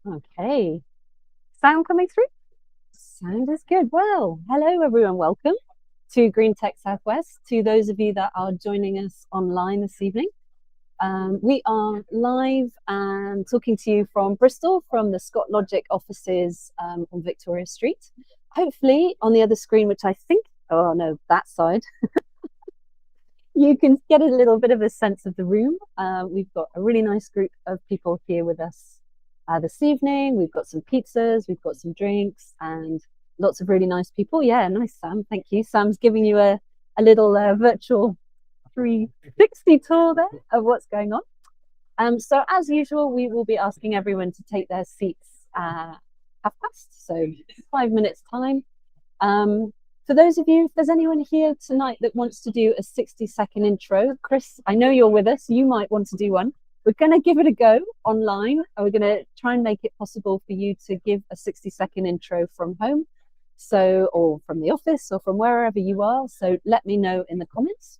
Okay. Sound coming through? Sound is good. Well, hello everyone. Welcome to Green Tech Southwest. To those of you that are joining us online this evening, we are live and talking to you from Bristol, from the Scott Logic offices on Victoria Street. Hopefully, on the other screen, which I think, oh no, that side, you can get a little bit of a sense of the room. We've got a really nice group of people here with us this evening. We've got some pizzas, we've got some drinks, and lots of really nice people. Yeah, nice, Sam. Thank you. Sam's giving you a little virtual 360 tour there of what's going on. So, as usual, we will be asking everyone to take their seats half past, so 5 minutes time. For those of you, if there's anyone here tonight that wants to do a 60-second intro, Chris, I know you're with us. You might want to do one. We're going to give it a go online. We're going to try and make it possible for you to give a 60-second intro from home, or from the office, or from wherever you are. So let me know in the comments.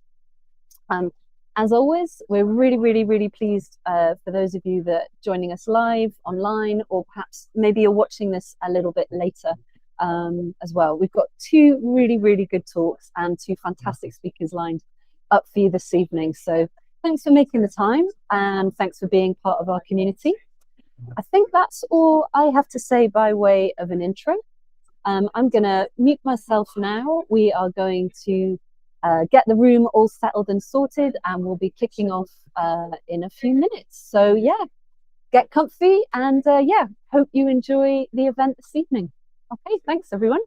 As always, we're really, really, really pleased for those of you that are joining us live online, or perhaps maybe you're watching this a little bit later as well. We've got two really, really good talks and two fantastic speakers lined up for you this evening. So thanks for making the time and thanks for being part of our community. I think that's all I have to say by way of an intro. I'm going to mute myself now. We are going to get the room all settled and sorted, and we'll be kicking off in a few minutes. So yeah, get comfy and yeah, hope you enjoy the event this evening. Okay, thanks everyone.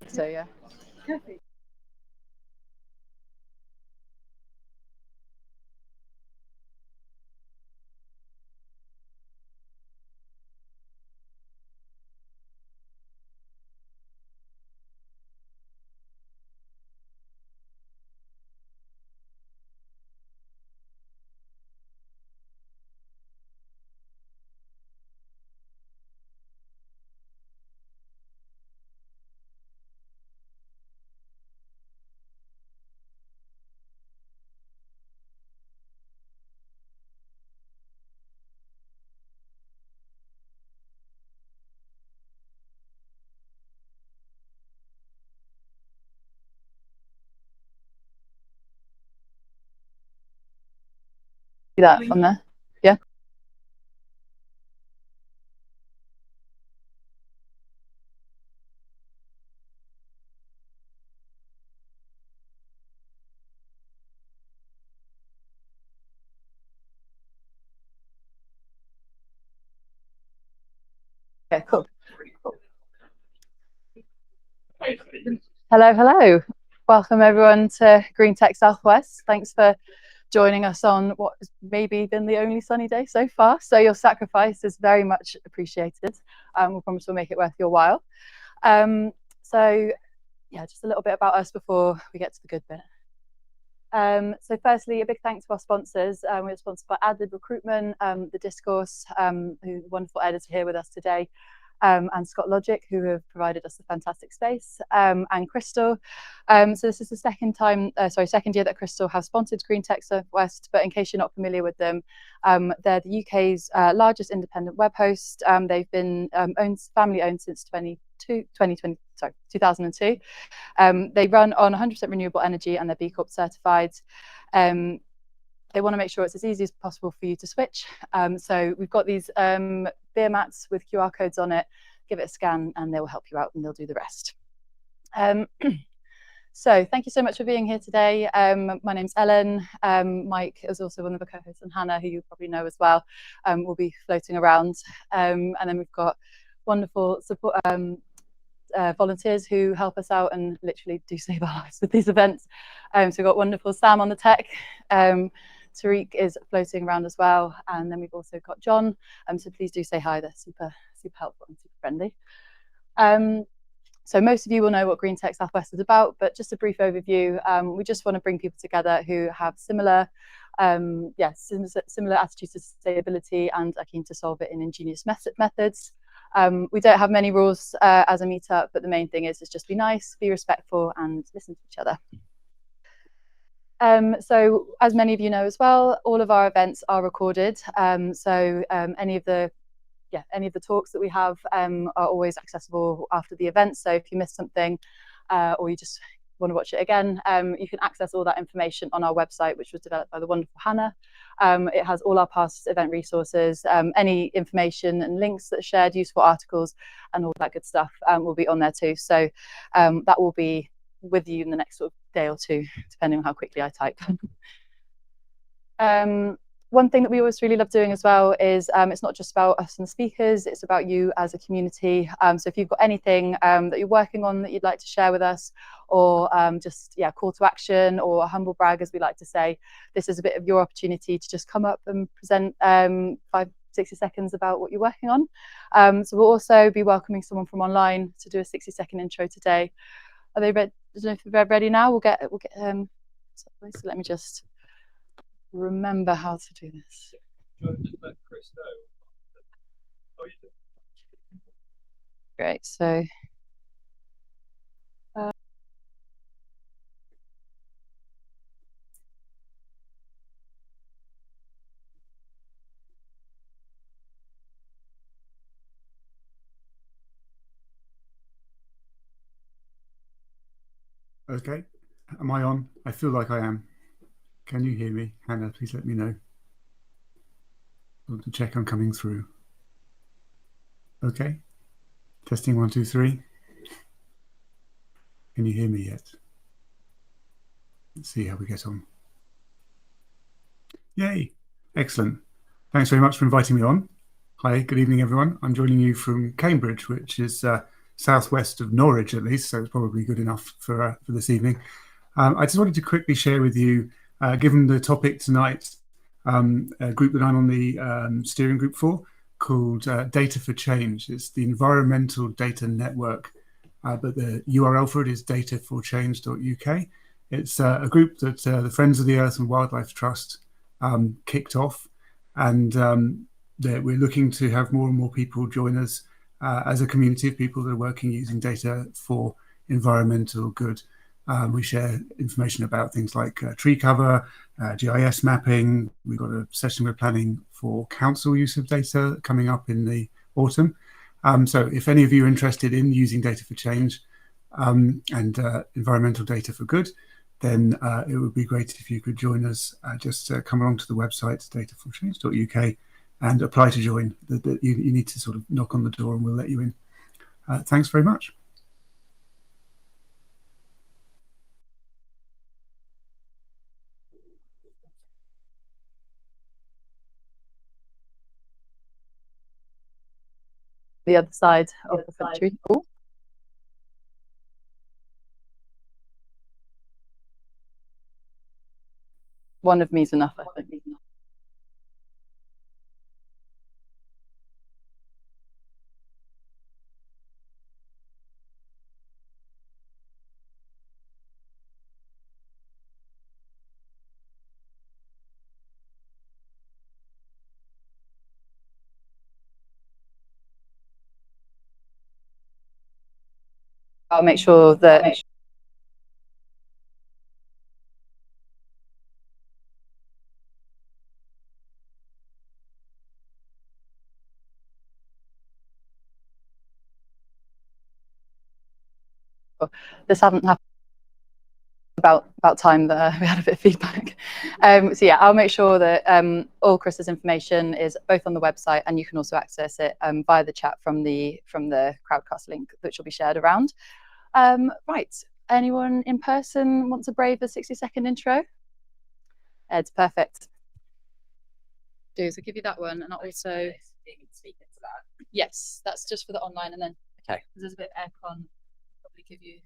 So yeah. that on there. Yeah. Okay, cool. Hello, hello. Welcome everyone to Green Tech Southwest. Thanks for joining us on what has maybe been the only sunny day so far. So your sacrifice is very much appreciated. We promise we'll make it worth your while. So yeah, just a little bit about us before we get to the good bit. So firstly, a big thanks to our sponsors. We're sponsored by Adlib Recruitment, The Discourse, who's a wonderful editor here with us today, and Scott Logic, who have provided us a fantastic space, and Crystal. So this is the second year that Crystal have sponsored Green Tech Southwest, but in case you're not familiar with them, they're the UK's largest independent web host. They've been family owned since 2002. They run on 100% renewable energy and they're B Corp certified. They want to make sure it's as easy as possible for you to switch. So we've got these beer mats with QR codes on it. Give it a scan and they will help you out and they'll do the rest. So thank you so much for being here today. My name's Ellen. Mike is also one of the co-hosts, and Hannah, who you probably know as well, will be floating around. And then we've got wonderful support volunteers who help us out and literally do save our lives with these events. So we've got wonderful Sam on the tech. Tariq is floating around as well. And then we've also got John. So please do say hi. They're super, super helpful and super friendly. So most of you will know what Green Tech Southwest is about, but just a brief overview. We just want to bring people together who have similar attitudes to sustainability and are keen to solve it in ingenious methods. We don't have many rules as a meetup, but the main thing is just be nice, be respectful, and listen to each other. So as many of you know as well, all of our events are recorded. So any of the talks that we have are always accessible after the event. So if you missed something or you just want to watch it again, you can access all that information on our website, which was developed by the wonderful Hannah. It has all our past event resources, any information and links that are shared, useful articles, and all that good stuff will be on there too. So that will be with you in the next sort of day or two, depending on how quickly I type. One thing that we always really love doing as well is it's not just about us and the speakers, it's about you as a community. So if you've got anything that you're working on that you'd like to share with us, or call to action or a humble brag, as we like to say, this is a bit of your opportunity to just come up and present 60 seconds about what you're working on. So we'll also be welcoming someone from online to do a 60-second intro today. Are they ready? I don't know if they're ready now. We'll get so let me just remember how to do this. Great. So okay, am I on? I feel like I am. Can you hear me? Hannah, please let me know. I want to check I'm coming through. Okay, testing 1, 2, 3. Can you hear me yet? Let's see how we get on. Yay, excellent. Thanks very much for inviting me on. Hi, good evening everyone. I'm joining you from Cambridge, which is southwest of Norwich at least, so it's probably good enough for this evening. I just wanted to quickly share with you, given the topic tonight, a group that I'm on the steering group for, called Data for Change. It's the Environmental Data Network, but the URL for it is dataforchange.uk. It's a group that the Friends of the Earth and Wildlife Trust kicked off, and we're looking to have more and more people join us as a community of people that are working using data for environmental good. We share information about things like tree cover, GIS mapping. We've got a session we're planning for council use of data coming up in the autumn. So if any of you are interested in using data for change and environmental data for good, then it would be great if you could join us. Just come along to the website, dataforchange.uk, and apply to join. You need to sort of knock on the door and we'll let you in. Thanks very much. The other side of the country. Ooh. One of me's enough, I think. I'll make sure that this hasn't happened. About time that we had a bit of feedback. So yeah, I'll make sure that all Chris's information is both on the website, and you can also access it via the chat from the Crowdcast link, which will be shared around. Right, anyone in person want to brave the 60-second intro? Ed's perfect. So I'll give you that one, and I'll also yes, that's just for the online, and then okay, there's a bit of aircon. Probably give you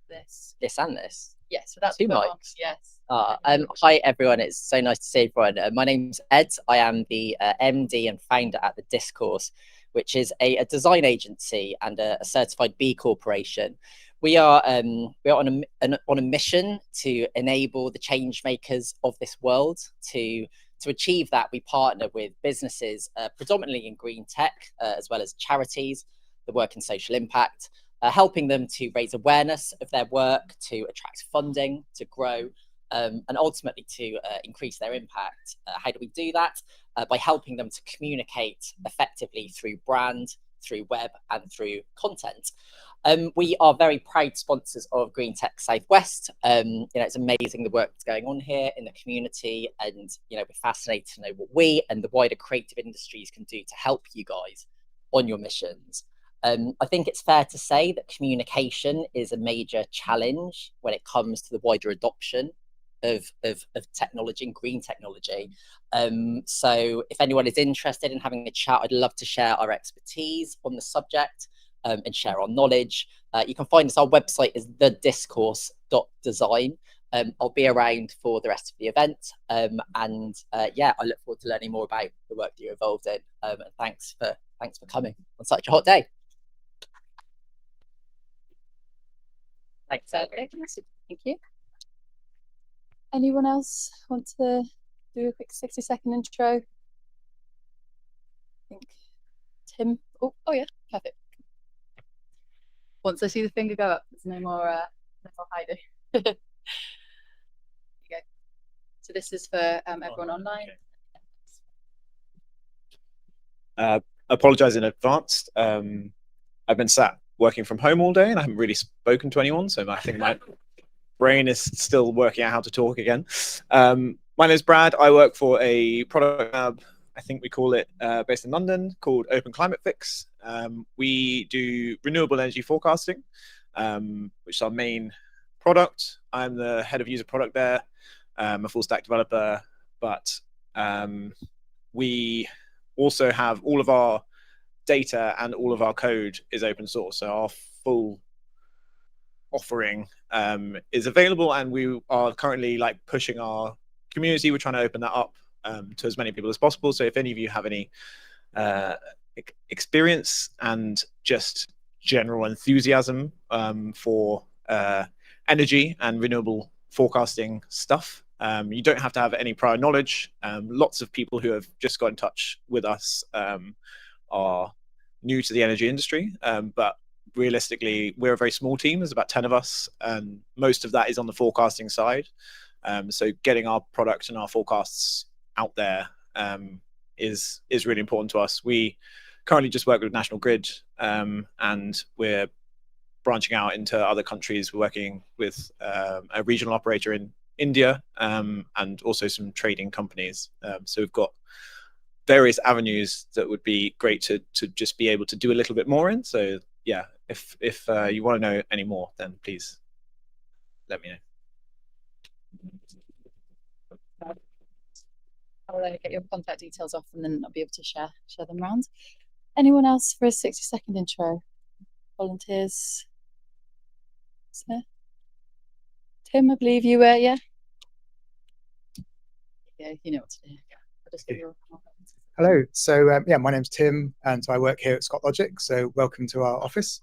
this and this. Yes, so that's two mics. Yes. Hi everyone, it's so nice to see everyone. My name's Ed. I am the MD and founder at the Discourse, which is a design agency and a certified B Corporation. We are on a mission to enable the change makers of this world. To achieve that, we partner with businesses predominantly in green tech, as well as charities that work in social impact. Helping them to raise awareness of their work, to attract funding, to grow, and ultimately to increase their impact. How do we do that? By helping them to communicate effectively through brand, through web, and through content. We are very proud sponsors of Green Tech Southwest. It's amazing the work that's going on here in the community, and we're fascinated to know what we and the wider creative industries can do to help you guys on your missions. I think it's fair to say that communication is a major challenge when it comes to the wider adoption of technology and green technology. So if anyone is interested in having a chat, I'd love to share our expertise on the subject and share our knowledge. You can find us, our website is thediscourse.design. I'll be around for the rest of the event. Yeah, I look forward to learning more about the work that you're involved in. And thanks for coming on such a hot day. Thanks, Ed. Thank you. Anyone else want to do a quick 60-second intro? I think Tim. Oh yeah, perfect. Once I see the finger go up, there's no more hiding. There you go. So this is for everyone online. Apologise in advance. I've been sat working from home all day and I haven't really spoken to anyone, so I think my brain is still working out how to talk again. My name is Brad. I work for a product lab, I think we call it, based in London, called Open Climate Fix. We do renewable energy forecasting, which is our main product. I'm the head of user product there. I'm a full stack developer, but we also have all of our data and all of our code is open source. So our full offering is available, and we are currently pushing our community. We're trying to open that up to as many people as possible. So if any of you have any experience and just general enthusiasm for energy and renewable forecasting stuff, you don't have to have any prior knowledge. Lots of people who have just got in touch with us are new to the energy industry, but realistically, we're a very small team. There's about 10 of us, and most of that is on the forecasting side. So getting our product and our forecasts out there is really important to us. We currently just work with National Grid, and we're branching out into other countries. We're working with a regional operator in India, and also some trading companies. So we've got various avenues that would be great to just be able to do a little bit more in. So yeah, if you want to know any more, then please let me know. I'll get your contact details off, and then I'll be able to share them around. Anyone else for a 60-second intro? Volunteers? Sir? Tim, I believe you were, yeah? Yeah, you know what to do. I'll just give you a... Hello, so yeah, my name's Tim and I work here at Scott Logic, so welcome to our office.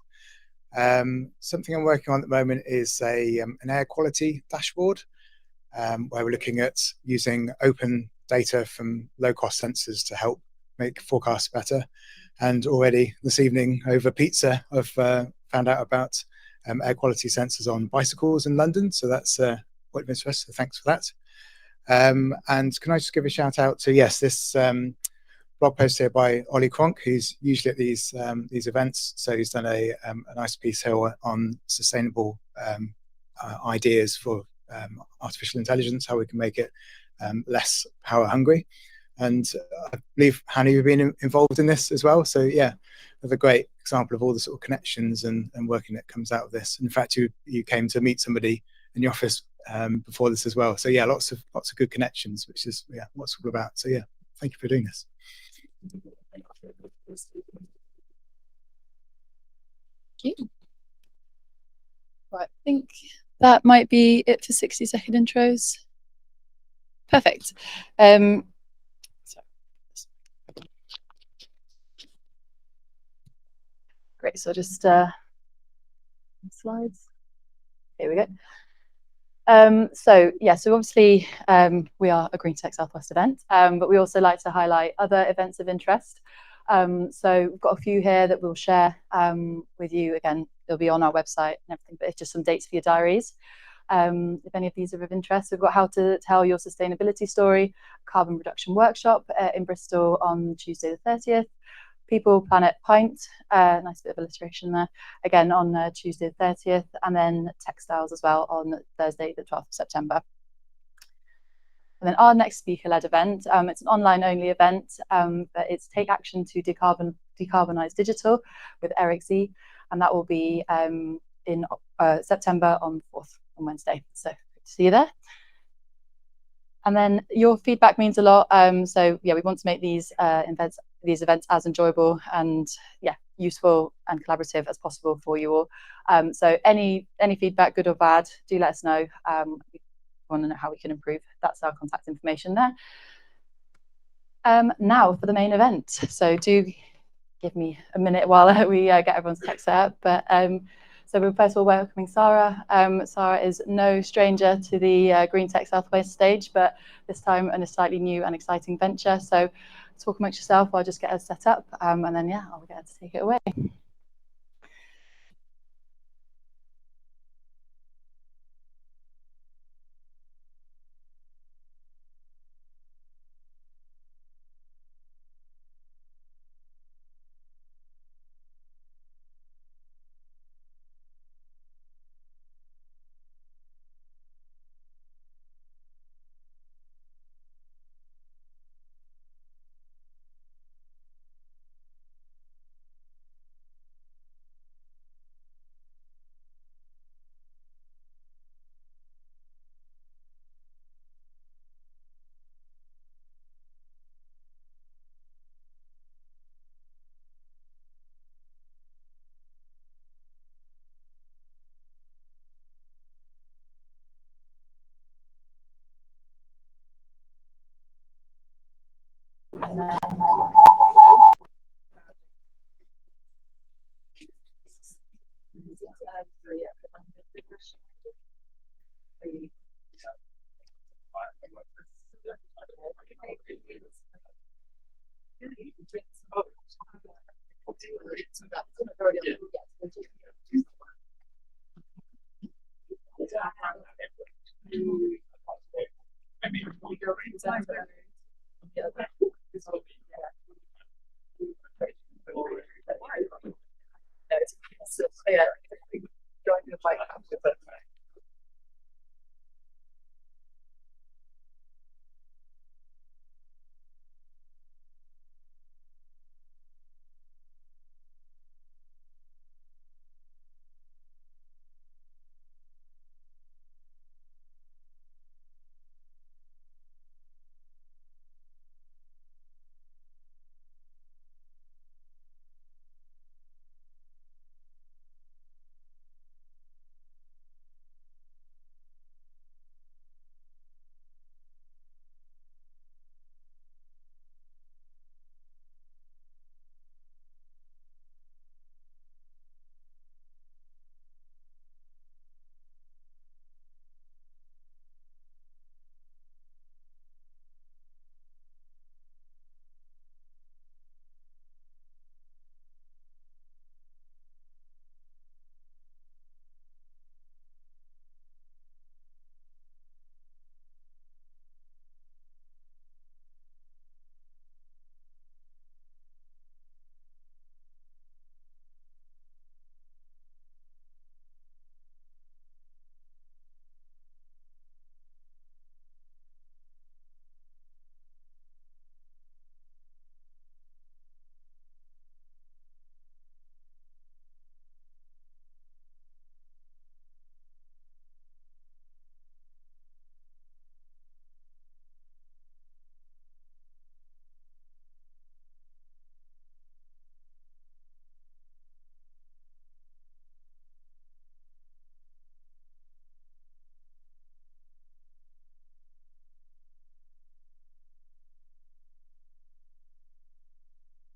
Something I'm working on at the moment is an air quality dashboard, where we're looking at using open data from low-cost sensors to help make forecasts better. And already this evening over pizza, I've found out about air quality sensors on bicycles in London, so that's quite of interest, so thanks for that. And can I just give a shout out to, yes, this blog post here by Ollie Cronk, who's usually at these events. So he's done a nice piece here on sustainable ideas for artificial intelligence, how we can make it less power hungry. And I believe, Hannah, you've been involved in this as well. So yeah, another great example of all the sort of connections and working that comes out of this. In fact, you came to meet somebody in the office before this as well. So yeah, lots of good connections, which is what it's all about. So yeah, thank you for doing this. Thank you. Right, I think that might be it for 60-second intros. Perfect. Great, so just slides. Here we go. So obviously we are a Green Tech Southwest event, but we also like to highlight other events of interest. So we've got a few here that we'll share with you. Again, they'll be on our website and everything, but it's just some dates for your diaries. If any of these are of interest, we've got How to Tell Your Sustainability Story, Carbon Reduction Workshop in Bristol on Tuesday the 30th. People, Planet, Pint, nice bit of alliteration there, again on Tuesday the 30th, and then Textiles as well on Thursday the 12th of September. And then our next speaker-led event, it's an online-only event, but it's Take Action to Decarbonise Digital with Eric Z, and that will be in September on 4th, on Wednesday. So good to see you there. And then your feedback means a lot. So yeah, we want to make these events as enjoyable and useful and collaborative as possible for you all. So any feedback, good or bad, do let us know. We want to know how we can improve. That's our contact information there. Now for the main event. So do give me a minute while we get everyone's tech set up. But so we're first of all welcoming Sara. Sara is no stranger to the Green Tech Southwest stage, but this time in a slightly new and exciting venture. So talk amongst yourself, I'll just get her set up, and then yeah, I'll get her to take it away.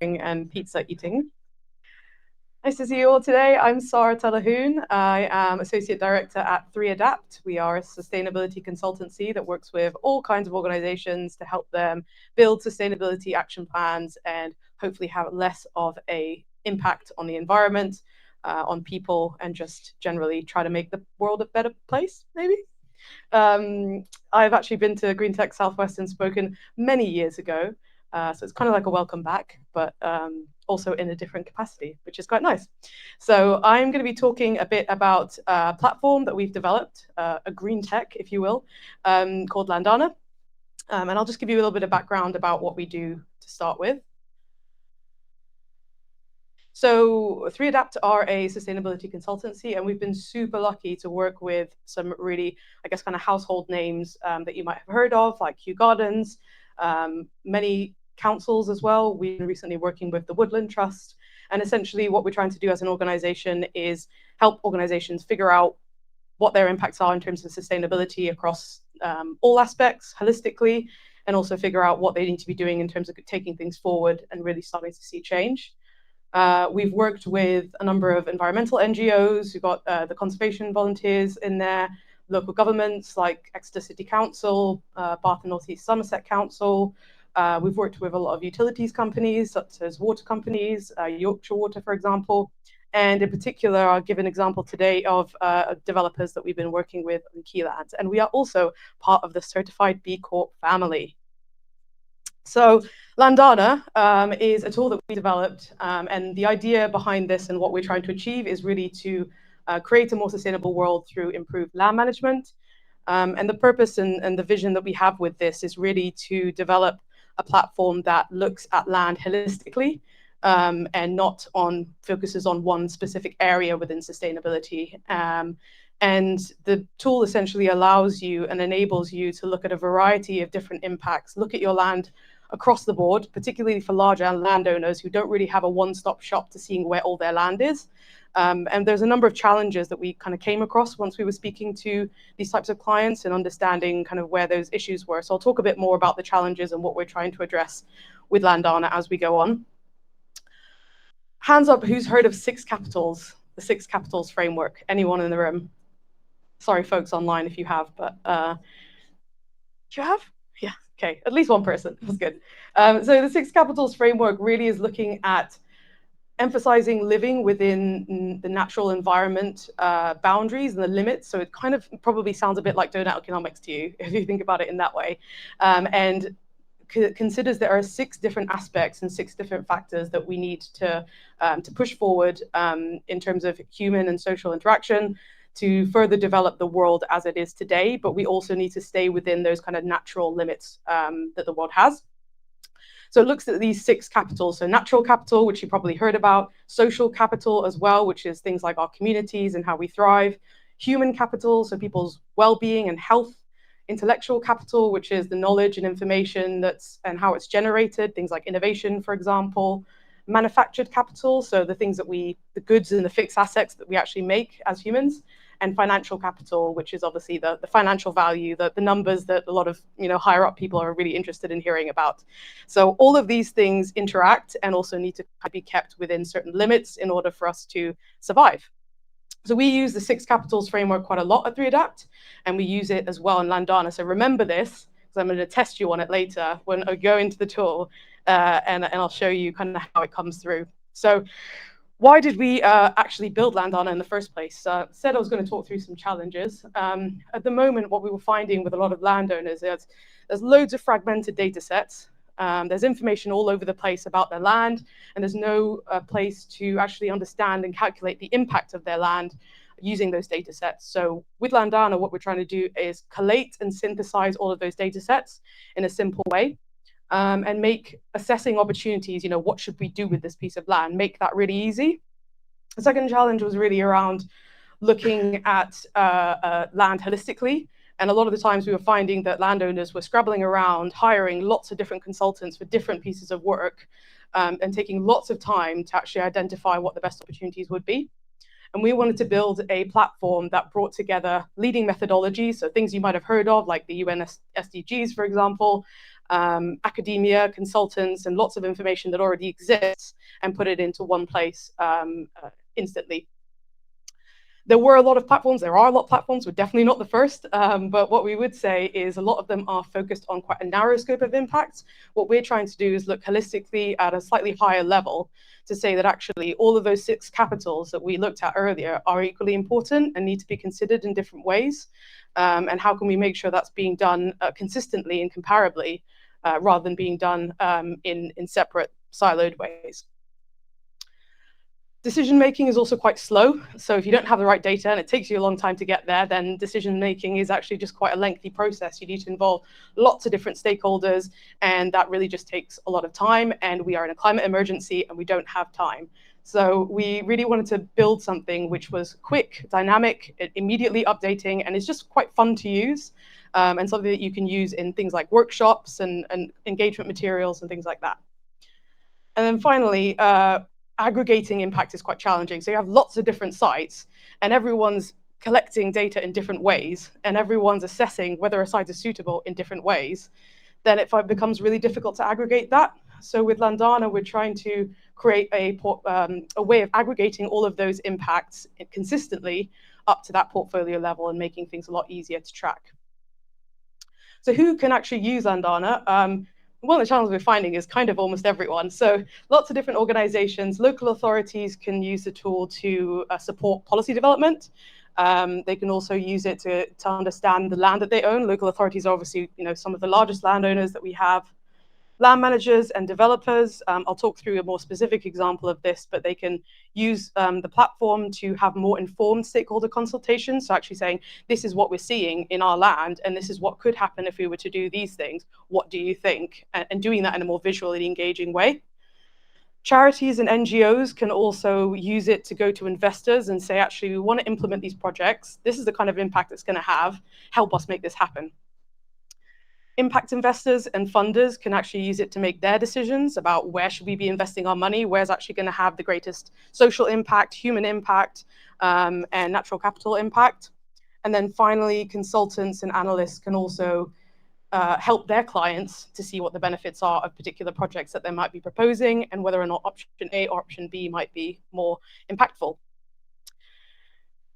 And pizza eating. Nice to see you all today. I'm Sara Telahoun. I am Associate Director at 3Adapt. We are a sustainability consultancy that works with all kinds of organizations to help them build sustainability action plans and hopefully have less of an impact on the environment, on people, and just generally try to make the world a better place, maybe. I've actually been to Green Tech Southwest and spoken many years ago. So it's kind of like a welcome back, but also in a different capacity, which is quite nice. So I'm going to be talking a bit about a platform that we've developed, a green tech, if you will, called Landana. And I'll just give you a little bit of background about what we do to start with. So 3Adapt are a sustainability consultancy, and we've been super lucky to work with some really, I guess, kind of household names that you might have heard of, like Kew Gardens, many councils as well. We've been recently working with the Woodland Trust. And essentially what we're trying to do as an organization is help organizations figure out what their impacts are in terms of sustainability across all aspects holistically, and also figure out what they need to be doing in terms of taking things forward and really starting to see change. We've worked with a number of environmental NGOs. We've got the conservation volunteers in there, local governments like Exeter City Council, Bath and North East Somerset Council. We've worked with a lot of utilities companies, such as water companies, Yorkshire Water, for example. And in particular, I'll give an example today of developers that we've been working with on Keylands. And we are also part of the Certified B Corp family. So Landana is a tool that we developed, and the idea behind this and what we're trying to achieve is really to create a more sustainable world through improved land management. And the purpose and the vision that we have with this is really to develop a platform that looks at land holistically, and not focuses on one specific area within sustainability. And the tool essentially allows you and enables you to look at a variety of different impacts, look at your land across the board, particularly for larger landowners who don't really have a one-stop shop to seeing where all their land is. And there's a number of challenges that we kind of came across once we were speaking to these types of clients and understanding kind of where those issues were. So I'll talk a bit more about the challenges and what we're trying to address with Landana as we go on. Hands up, who's heard of Six Capitals, the Six Capitals framework? Anyone in the room? Sorry, folks online, if you have, but do you have? Yeah, okay, at least one person. That's good. So the Six Capitals framework really is looking at emphasizing living within the natural environment boundaries and the limits. So it kind of probably sounds a bit like donut economics to you, if you think about it in that way. And considers there are 6 different aspects and 6 different factors that we need to push forward in terms of human and social interaction, to further develop the world as it is today, but we also need to stay within those kind of natural limits that the world has. So it looks at these 6 capitals. So natural capital, which you probably heard about, social capital as well, which is things like our communities and how we thrive, human capital, so people's well-being and health, intellectual capital, which is the knowledge and information and how it's generated, things like innovation, for example, manufactured capital, so the things that the goods and the fixed assets that we actually make as humans, and financial capital, which is obviously the financial value, the numbers that a lot of higher up people are really interested in hearing about. So all of these things interact and also need to be kept within certain limits in order for us to survive. So we use the 6 capitals framework quite a lot at 3Adapt, and we use it as well in Landana. So remember this, because I'm going to test you on it later when I go into the tool, and I'll show you kind of how it comes through. So why did we actually build Landana in the first place? Said I was going to talk through some challenges. At the moment, what we were finding with a lot of landowners is there's loads of fragmented data sets. There's information all over the place about their land, and there's no place to actually understand and calculate the impact of their land using those data sets. So with Landana, what we're trying to do is collate and synthesize all of those data sets in a simple way, and make assessing opportunities, what should we do with this piece of land, make that really easy. The second challenge was really around looking at land holistically. And a lot of the times we were finding that landowners were scrabbling around, hiring lots of different consultants for different pieces of work, and taking lots of time to actually identify what the best opportunities would be. And we wanted to build a platform that brought together leading methodologies, so things you might have heard of, like the UN SDGs, for example, academia, consultants, and lots of information that already exists, and put it into one place instantly. There were a lot of platforms, there are a lot of platforms, we're definitely not the first, but what we would say is a lot of them are focused on quite a narrow scope of impact. What we're trying to do is look holistically at a slightly higher level to say that actually all of those 6 capitals that we looked at earlier are equally important and need to be considered in different ways. And how can we make sure that's being done consistently and comparably, rather than being done in separate siloed ways. Decision-making is also quite slow. So if you don't have the right data and it takes you a long time to get there, then decision-making is actually just quite a lengthy process. You need to involve lots of different stakeholders, and that really just takes a lot of time. And we are in a climate emergency and we don't have time. So we really wanted to build something which was quick, dynamic, immediately updating, and it's just quite fun to use, and something that you can use in things like workshops and engagement materials and things like that. And then finally, aggregating impact is quite challenging. So you have lots of different sites, and everyone's collecting data in different ways, and everyone's assessing whether a site is suitable in different ways. Then it becomes really difficult to aggregate that. So with Landana, we're trying to create a way of aggregating all of those impacts consistently up to that portfolio level and making things a lot easier to track. So who can actually use Landana? One of the challenges we're finding is kind of almost everyone. So lots of different organizations, local authorities can use the tool to support policy development. They can also use it to understand the land that they own. Local authorities are obviously, some of the largest landowners that we have. Land managers and developers, I'll talk through a more specific example of this, but they can use the platform to have more informed stakeholder consultations. So actually saying, this is what we're seeing in our land, and this is what could happen if we were to do these things. What do you think? And doing that in a more visually engaging way. Charities and NGOs can also use it to go to investors and say, actually, we want to implement these projects. This is the kind of impact it's going to have. Help us make this happen. Impact investors and funders can actually use it to make their decisions about where should we be investing our money, where's actually going to have the greatest social impact, human impact, and natural capital impact. And then finally, consultants and analysts can also help their clients to see what the benefits are of particular projects that they might be proposing and whether or not option A or option B might be more impactful.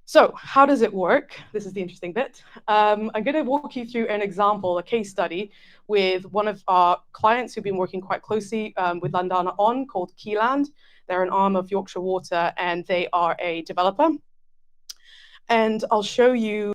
So how does it work? This is the interesting bit. I'm going to walk you through an example, a case study with one of our clients who've been working quite closely with Landana on, called Keyland. They're an arm of Yorkshire Water, and they are a developer. And I'll show you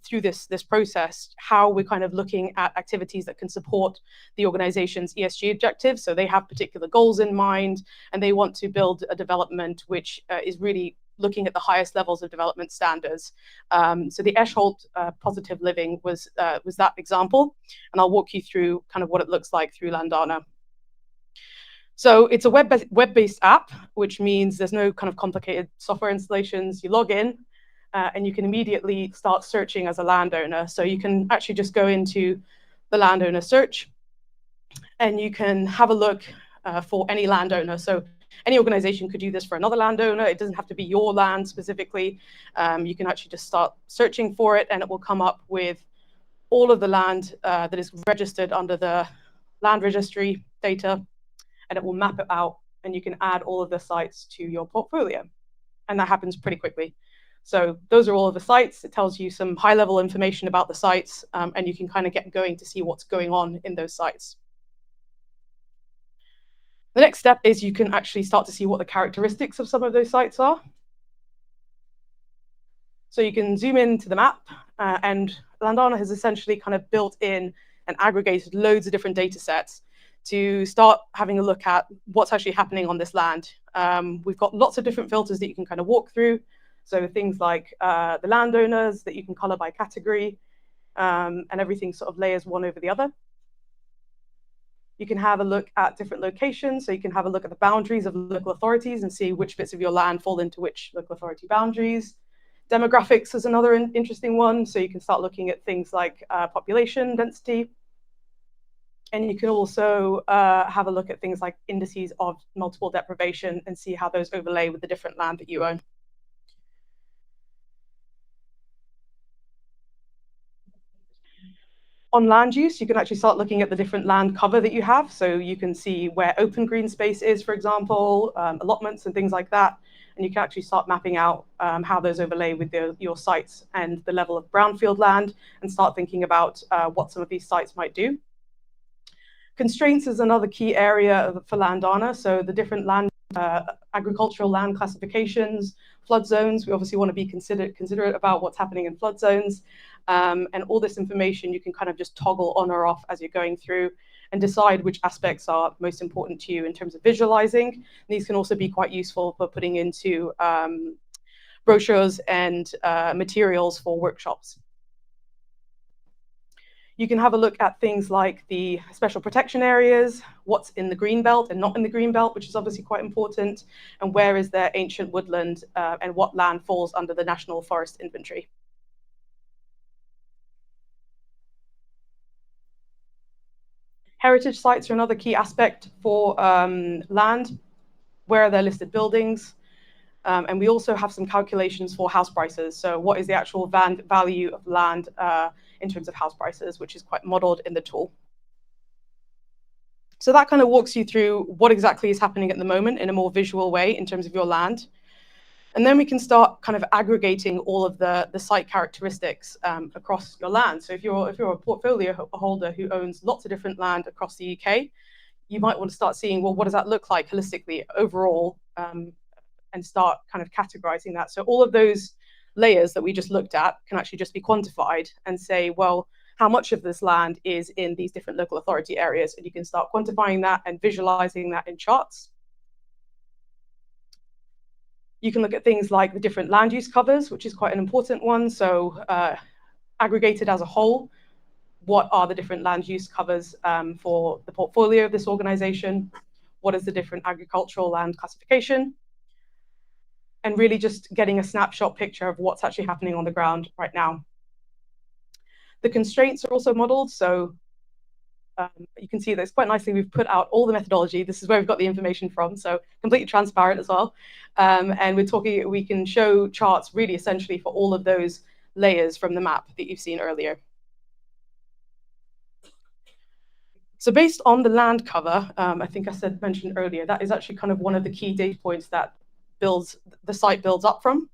through this process how we're kind of looking at activities that can support the organization's ESG objectives. So they have particular goals in mind, and they want to build a development which is really looking at the highest levels of development standards. So the Eschholt positive living was that example, and I'll walk you through kind of what it looks like through Landana. So it's a web-based app, which means there's no kind of complicated software installations. You log in, and you can immediately start searching as a landowner. So you can actually just go into the landowner search, and you can have a look for any landowner. So any organization could do this for another landowner. It doesn't have to be your land specifically. You can actually just start searching for it, and it will come up with all of the land that is registered under the land registry data, and it will map it out, and you can add all of the sites to your portfolio. And that happens pretty quickly. So those are all of the sites. It tells you some high-level information about the sites, and you can kind of get going to see what's going on in those sites. The next step is you can actually start to see what the characteristics of some of those sites are. So you can zoom into the map, and Landana has essentially kind of built in and aggregated loads of different data sets to start having a look at what's actually happening on this land. We've got lots of different filters that you can kind of walk through. So things like the landowners that you can color by category, and everything sort of layers one over the other. You can have a look at different locations. So you can have a look at the boundaries of local authorities and see which bits of your land fall into which local authority boundaries. Demographics is another interesting one. So you can start looking at things like population density. And you can also have a look at things like indices of multiple deprivation and see how those overlay with the different land that you own. On land use, you can actually start looking at the different land cover that you have. So you can see where open green space is, for example, allotments and things like that. And you can actually start mapping out how those overlay with your sites and the level of brownfield land, and start thinking about what some of these sites might do. Constraints is another key area for Landana. So the different land, agricultural land classifications, flood zones. We obviously want to be considerate about what's happening in flood zones. And all this information you can kind of just toggle on or off as you're going through and decide which aspects are most important to you in terms of visualizing. And these can also be quite useful for putting into brochures and materials for workshops. You can have a look at things like the special protection areas, what's in the green belt and not in the green belt, which is obviously quite important, and where is there ancient woodland and what land falls under the National Forest Inventory. Heritage sites are another key aspect for land. Where are there listed buildings? And we also have some calculations for house prices. So what is the actual value of land in terms of house prices, which is quite modeled in the tool. So that kind of walks you through what exactly is happening at the moment in a more visual way in terms of your land. And then we can start kind of aggregating all of the site characteristics across your land. So if you're a portfolio holder who owns lots of different land across the UK, you might want to start seeing, well, what does that look like holistically overall, and start kind of categorizing that. So all of those layers that we just looked at can actually just be quantified and say, well, how much of this land is in these different local authority areas? And you can start quantifying that and visualizing that in charts. You can look at things like the different land use covers, which is quite an important one. So aggregated as a whole, what are the different land use covers for the portfolio of this organization? What is the different agricultural land classification? And really just getting a snapshot picture of what's actually happening on the ground right now. The constraints are also modeled. So you can see this quite nicely. We've put out all the methodology. This is where we've got the information from. So completely transparent as well. And we can show charts really essentially for all of those layers from the map that you've seen earlier. So based on the land cover, I think I mentioned earlier, that is actually kind of one of the key data points that the site builds up from.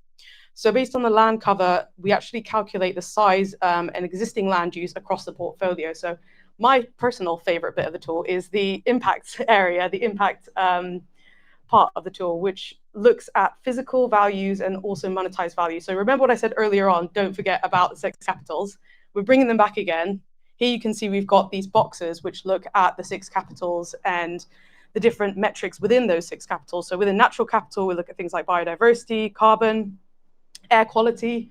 So based on the land cover, we actually calculate the size and existing land use across the portfolio. So my personal favorite bit of the tool is the impact area, the impact part of the tool, which looks at physical values and also monetized value. So remember what I said earlier on, don't forget about the 6 capitals. We're bringing them back again. Here you can see we've got these boxes which look at the 6 capitals and the different metrics within those 6 capitals. So within natural capital, we look at things like biodiversity, carbon, air quality,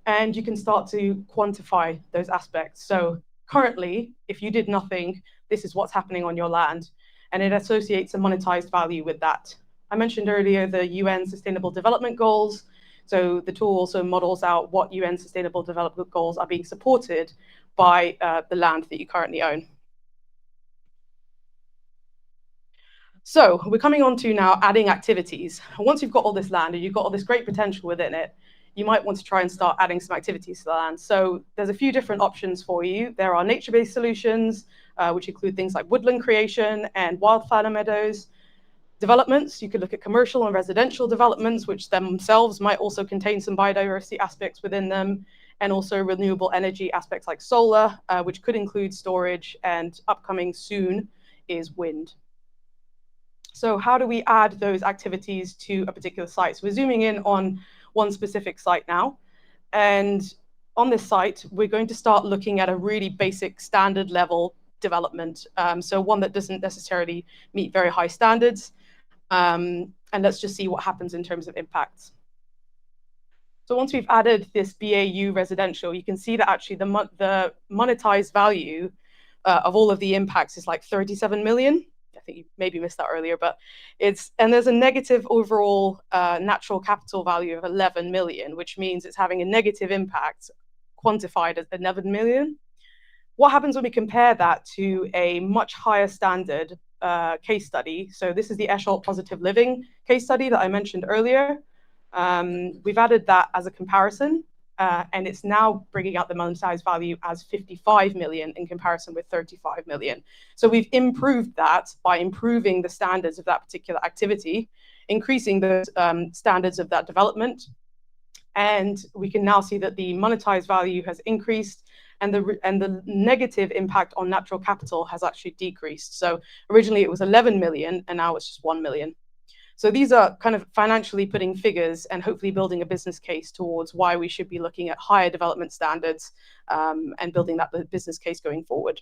and you can start to quantify those aspects. So currently, if you did nothing, this is what's happening on your land, and it associates a monetized value with that. I mentioned earlier the UN Sustainable Development Goals. So the tool also models out what UN Sustainable Development Goals are being supported by the land that you currently own. So we're coming on to now adding activities. Once you've got all this land and you've got all this great potential within it, you might want to try and start adding some activities to the land. So there's a few different options for you. There are nature-based solutions, which include things like woodland creation and wildflower meadows. Developments, you could look at commercial and residential developments, which themselves might also contain some biodiversity aspects within them, and also renewable energy aspects like solar, which could include storage, and upcoming soon is wind. So how do we add those activities to a particular site? So we're zooming in on one specific site now. And on this site, we're going to start looking at a really basic standard level development. So one that doesn't necessarily meet very high standards. And let's just see what happens in terms of impacts. So once we've added this BAU residential, you can see that actually the monetized value of all of the impacts is like 37 million. I think you maybe missed that earlier, but and there's a negative overall natural capital value of 11 million, which means it's having a negative impact quantified as 11 million. What happens when we compare that to a much higher standard case study? So this is the Eschol Positive Living case study that I mentioned earlier. We've added that as a comparison, and it's now bringing out the monetized value as 55 million in comparison with 35 million. So we've improved that by improving the standards of that particular activity, increasing the standards of that development, and we can now see that the monetized value has increased, and the negative impact on natural capital has actually decreased. So originally it was 11 million, and now it's just 1 million. So these are kind of financially putting figures and hopefully building a business case towards why we should be looking at higher development standards and building that business case going forward.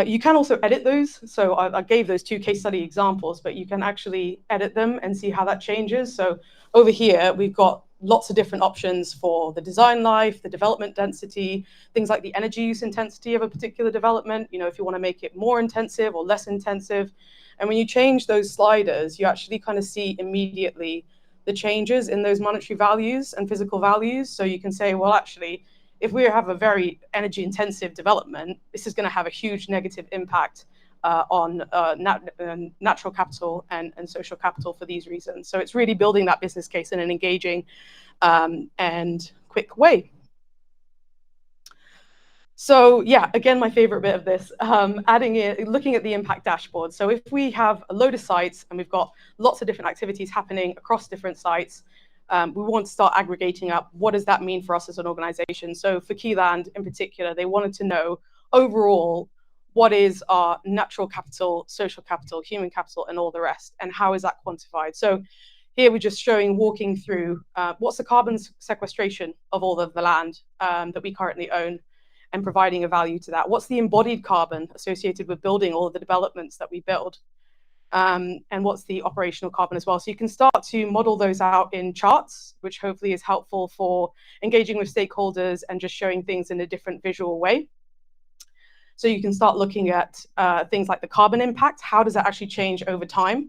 You can also edit those. So I gave those 2 case study examples, but you can actually edit them and see how that changes. So over here, we've got lots of different options for the design life, the development density, things like the energy use intensity of a particular development, you know, if you want to make it more intensive or less intensive. And when you change those sliders, you actually kind of see immediately the changes in those monetary values and physical values. So you can say, well, actually, if we have a very energy intensive development, this is going to have a huge negative impact on natural capital and social capital for these reasons. So it's really building that business case in an engaging and quick way. So yeah, again, my favorite bit of this, looking at the impact dashboard. So if we have a load of sites and we've got lots of different activities happening across different sites, we want to start aggregating up what does that mean for us as an organization. So for Keyland in particular, they wanted to know overall, what is our natural capital, social capital, human capital, and all the rest, and how is that quantified? So here we're just walking through what's the carbon sequestration of all of the land that we currently own, and providing a value to that. What's the embodied carbon associated with building all of the developments that we build? And what's the operational carbon as well? So you can start to model those out in charts, which hopefully is helpful for engaging with stakeholders and just showing things in a different visual way. So you can start looking at things like the carbon impact. How does that actually change over time?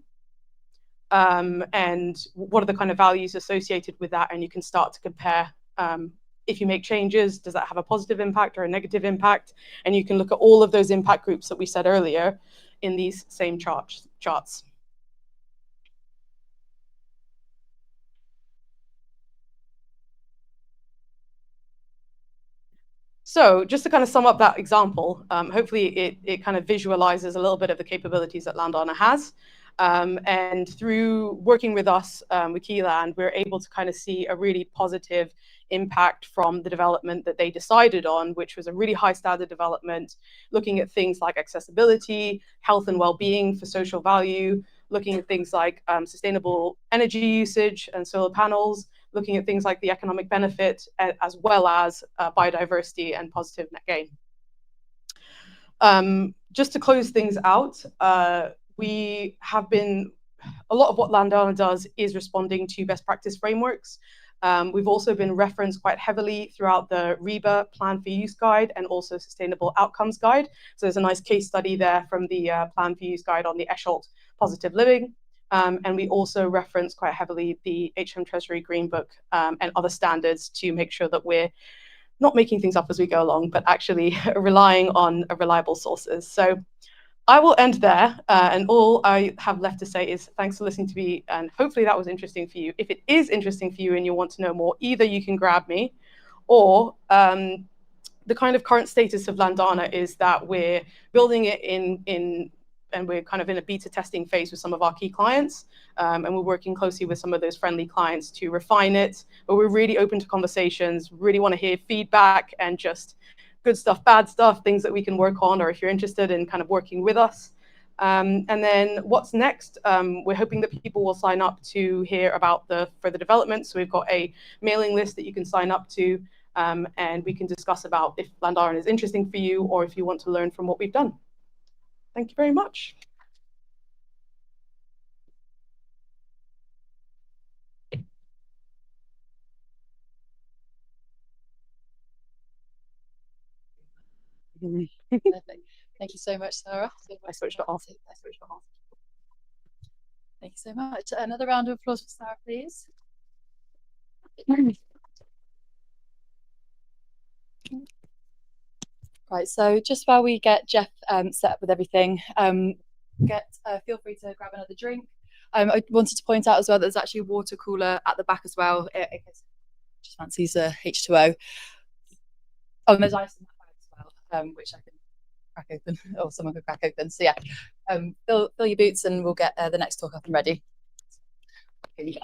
And what are the kind of values associated with that? And you can start to compare if you make changes, does that have a positive impact or a negative impact? And you can look at all of those impact groups that we said earlier in these same charts. So just to kind of sum up that example, hopefully it kind of visualizes a little bit of the capabilities that Landowner has. And through working with us, with Keyland, we're able to kind of see a really positive impact from the development that they decided on, which was a really high standard development, looking at things like accessibility, health and well-being for social value, looking at things like sustainable energy usage and solar panels, looking at things like the economic benefit, as well as biodiversity and positive net gain. just to close things out, we have been, a lot of what Landana does is responding to best practice frameworks. We've also been referenced quite heavily throughout the REBA Plan for Use Guide and also Sustainable Outcomes Guide. So there's a nice case study there from the Plan for Use Guide on the Eschalt Positive Living. And we also reference quite heavily the HM Treasury Green Book and other standards to make sure that we're not making things up as we go along, but actually relying on reliable sources. So I will end there, and all I have left to say is thanks for listening to me, and hopefully that was interesting for you. If it is interesting for you and you want to know more, either you can grab me, or the kind of current status of Landana is that we're building it and we're kind of in a beta testing phase with some of our key clients, and we're working closely with some of those friendly clients to refine it, but we're really open to conversations, really want to hear feedback and just good stuff, bad stuff, things that we can work on, or if you're interested in kind of working with us. And then what's next? We're hoping that people will sign up to hear about the further development. So we've got a mailing list that you can sign up to, and we can discuss about if Landana is interesting for you or if you want to learn from what we've done. Thank you very much. Perfect. Thank you so much, Sarah. I switched it off. Thank you so much. Another round of applause for Sarah, please. Right, so just while we get Geoff set up with everything, feel free to grab another drink. I wanted to point out as well that there's actually a water cooler at the back as well, in case just fancies a H2O. Oh, and there's ice in that bag as well, which I can crack open, or someone could crack open. So yeah, fill your boots and we'll get the next talk up and ready. Here you go.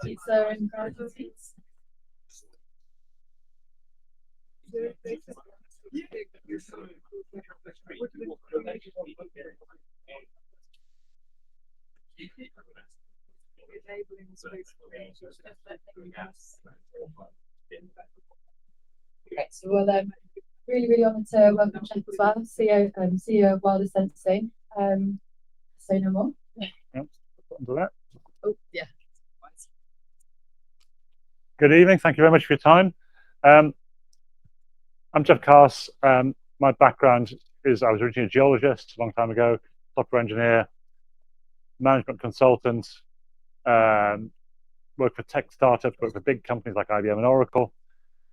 pizza and garden seats. Great. So we'll really honoured to welcome Geoff as well, CEO of Wilder Sensing. Say no more. Yep. That. Oh yeah. Good evening. Thank you very much for your time. I'm Geoff Carse. My background is I was originally a geologist a long time ago, software engineer, management consultant, worked for tech startups, worked for big companies like IBM and Oracle.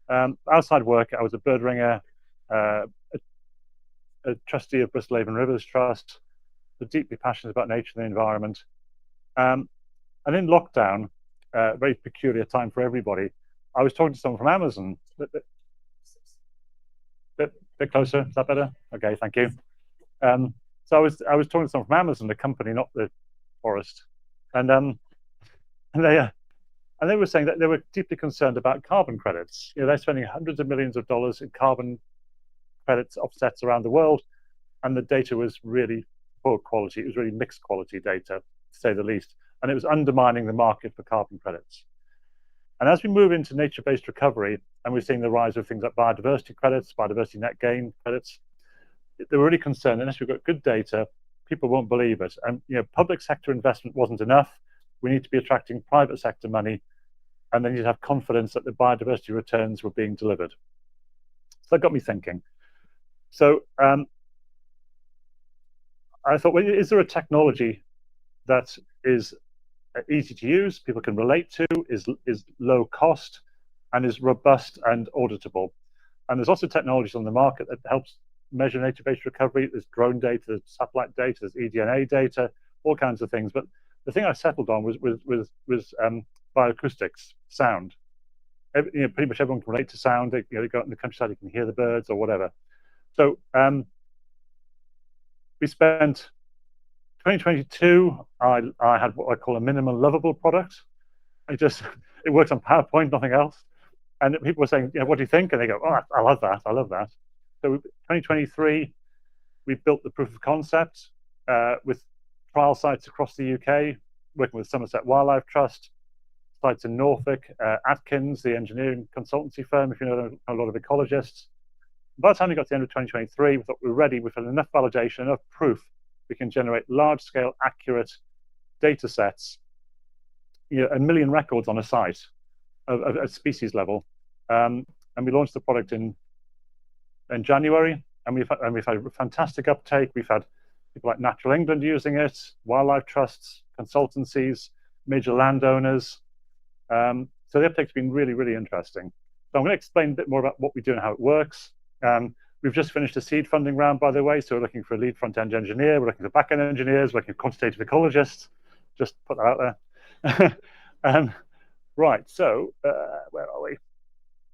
Outside work, I was a bird ringer, a trustee of Bristol Avon Rivers Trust, but deeply passionate about nature and the environment. And in lockdown, very peculiar time for everybody, I was talking to someone from Amazon. Bit closer, is that better? Okay, thank you. So I was talking to someone from Amazon, the company, not the forest, and they were saying that they were deeply concerned about carbon credits. You know, they're spending hundreds of millions of dollars in carbon credits offsets around the world, and the data was really poor quality. It was really mixed quality data, to say the least, and it was undermining the market for carbon credits. And as we move into nature-based recovery, and we're seeing the rise of things like biodiversity credits, biodiversity net gain credits, they were really concerned, unless we've got good data, people won't believe it. And you know, public sector investment wasn't enough. We need to be attracting private sector money, and then you'd have confidence that the biodiversity returns were being delivered. So that got me thinking. So I thought, well, is there a technology that is easy to use, people can relate to, is low cost, and is robust and auditable? And there's also technologies on the market that helps measure nature-based recovery. There's drone data, there's satellite data, there's eDNA data, all kinds of things. But the thing I settled on was bioacoustics, sound. You know, pretty much everyone can relate to sound. They go out in the countryside, you can hear the birds or whatever. So we spent 2022. I had what I call a minimal lovable product. It works on PowerPoint, nothing else. And people were saying, what do you think? And they go, oh, I love that. I love that. So 2023, we built the proof of concept with trial sites across the UK, working with Somerset Wildlife Trust, sites in Norfolk, Atkins, the engineering consultancy firm, if you know a lot of ecologists. By the time we got to the end of 2023, we thought we were ready. We've had enough validation, enough proof. We can generate large-scale, accurate data sets, a million records on a site at species level. And we launched the product in January, and we've had fantastic uptake. We've had people like Natural England using it, wildlife trusts, consultancies, major landowners. So the uptake's been really, really interesting. So I'm going to explain a bit more about what we do and how it works. We've just finished a seed funding round, by the way, so we're looking for a lead front-end engineer, we're looking for back-end engineers, we're looking for quantitative ecologists, just put that out there. Right, so where are we?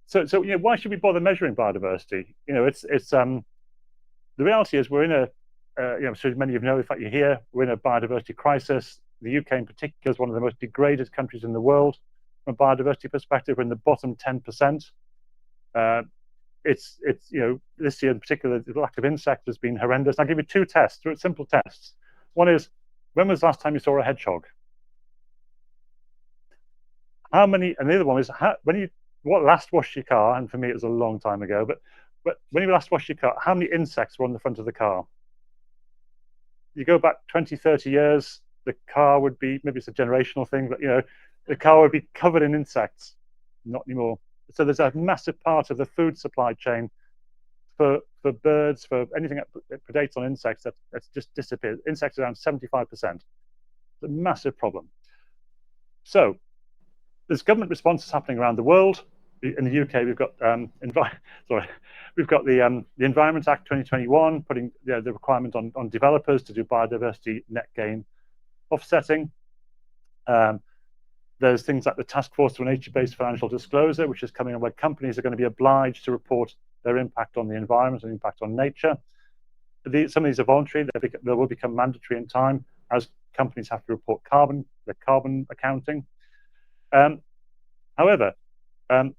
So why should we bother measuring biodiversity? It's the reality is we're in a, so many of you know, in fact you're here, we're in a biodiversity crisis. The UK in particular is one of the most degraded countries in the world from a biodiversity perspective. We're in the bottom 10%. It's this year in particular, the lack of insects has been horrendous. I'll give you two tests, simple tests. One is, when was the last time you saw a hedgehog? How many? And the other one is, what last washed your car? And for me, it was a long time ago. But when you last washed your car, how many insects were on the front of the car? You go back 20, 30 years, the car would be, maybe it's a generational thing, but the car would be covered in insects. Not anymore. So there's a massive part of the food supply chain for birds, for anything that predates on insects that's just disappeared. Insects are around 75%. It's a massive problem. So there's government responses happening around the world. In the UK, we've got the Environment Act 2021, putting the requirement on developers to do biodiversity net gain offsetting. There's things like the Task Force for Nature-Based Financial Disclosure, which is coming on, where companies are going to be obliged to report their impact on the environment and impact on nature. Some of these are voluntary. They will become mandatory in time as companies have to report their carbon accounting. However, the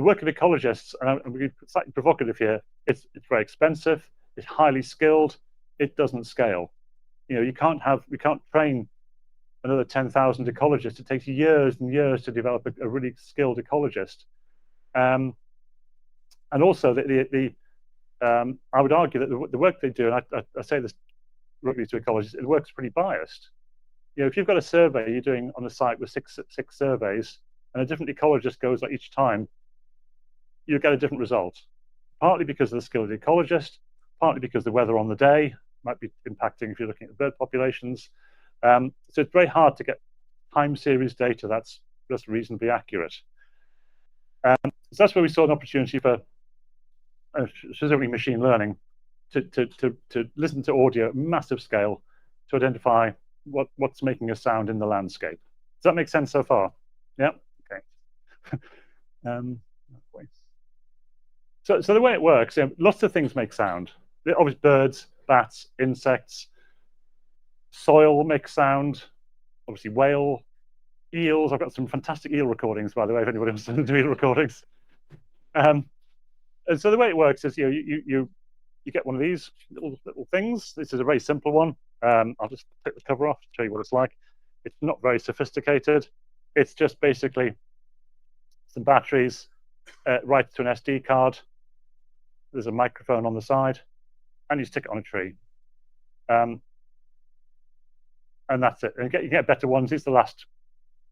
work of ecologists, and I'm going to be slightly provocative here, it's very expensive, it's highly skilled, it doesn't scale. You know, we can't train another 10,000 ecologists. It takes years and years to develop a really skilled ecologist. And also, I would argue that the work they do, and I say this regularly to ecologists, it works pretty biased. You know, if you've got a survey you're doing on a site with six surveys, and a different ecologist goes like each time, you get a different result. Partly because of the skill of the ecologist, partly because the weather on the day might be impacting if you're looking at bird populations. So it's very hard to get time series data that's just reasonably accurate. So that's where we saw an opportunity for specifically machine learning to listen to audio at massive scale to identify what's making a sound in the landscape. Does that make sense so far? Yeah. Okay. So the way it works, lots of things make sound. Obviously, birds, bats, insects, soil makes sound. Obviously, whale, eels. I've got some fantastic eel recordings, by the way, if anybody wants to do eel recordings. And so the way it works is, you get one of these little things. This is a very simple one. I'll just take the cover off to show you what it's like. It's not very sophisticated. It's just basically some batteries, right to an SD card. There's a microphone on the side, and you stick it on a tree. And that's it. And you get better ones. These are the last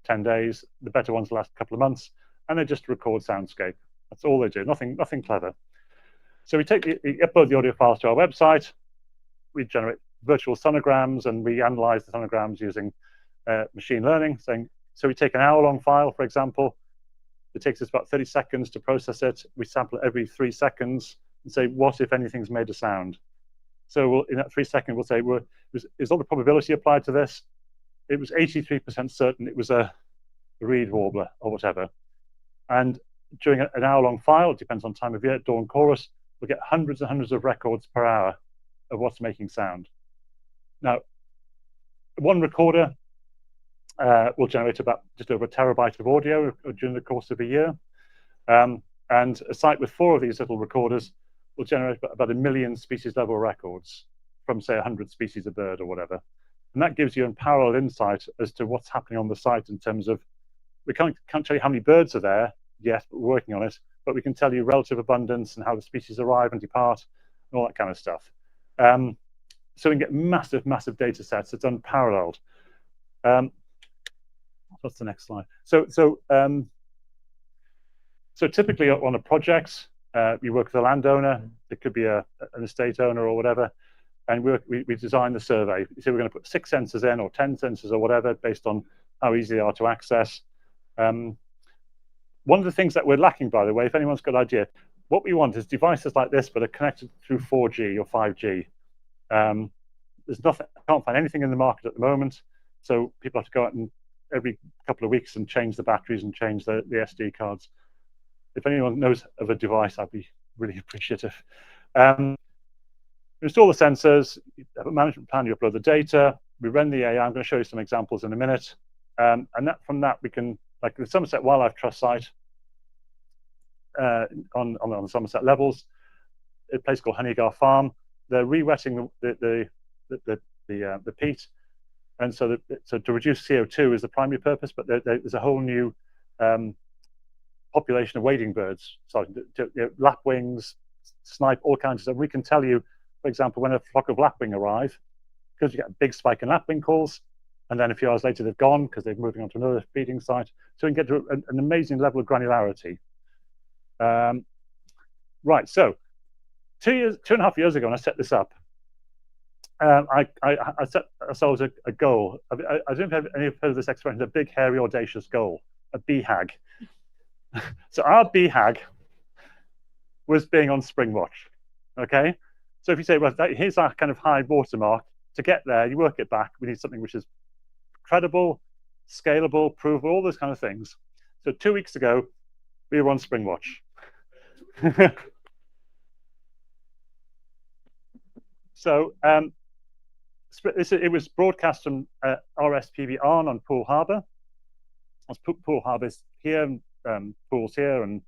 10 days. The better ones the last couple of months. And they just record soundscape. That's all they do. Nothing clever. So we upload the audio files to our website. We generate virtual sonograms, and we analyze the sonograms using machine learning. So we take an hour-long file, for example. It takes us about 30 seconds to process it. We sample it every 3 seconds and say, what, if anything's made a sound? So in that 3 seconds, we'll say, is all the probability applied to this? It was 83% certain it was a reed warbler or whatever. And during an hour-long file, it depends on time of year, dawn chorus, we'll get hundreds and hundreds of records per hour of what's making sound. Now, one recorder will generate about just over 1 terabyte of audio during the course of a year. And a site with 4 of these little recorders will generate about 1 million species level records from, say, 100 species of bird or whatever. And that gives you unparalleled insight as to what's happening on the site in terms of, we can't tell you how many birds are there yet, but we're working on it, but we can tell you relative abundance and how the species arrive and depart and all that kind of stuff. So we can get massive, massive data sets. It's unparalleled. What's the next slide? So typically on a project, you work with a landowner. It could be an estate owner or whatever, and we design the survey. So we're going to put 6 sensors in or 10 sensors or whatever based on how easy they are to access. One of the things that we're lacking, by the way, if anyone's got an idea, what we want is devices like this, but are connected through 4G or 5G. There's nothing, I can't find anything in the market at the moment. So people have to go out and every couple of weeks and change the batteries and change the SD cards. If anyone knows of a device, I'd be really appreciative. You install the sensors, you have a management plan, you upload the data, we run the AI. I'm going to show you some examples in a minute. And from that, we can, like the Somerset Wildlife Trust site on the Somerset levels, a place called Honeygar Farm, they're re-wetting the peat. And so to reduce CO2 is the primary purpose, but there's a whole new population of wading birds, starting to lapwings, snipe, all kinds of stuff. We can tell you, for example, when a flock of lapwing arrive, because you get a big spike in lapwing calls, and then a few hours later they've gone because they're moving on to another feeding site. So we can get to an amazing level of granularity. Right, so 2.5 years ago when I set this up, I set ourselves a goal. I don't know if any of you have heard of this expression, a big, hairy, audacious goal, a BHAG. So our BHAG was being on Springwatch, okay? So if you say, well, here's our kind of high watermark, to get there, you work it back, we need something which is credible, scalable, provable, all those kind of things. So 2 weeks ago, we were on Springwatch. So it was broadcast from RSPB on Poole Harbour. There's Poole Harvest here, Pools here, and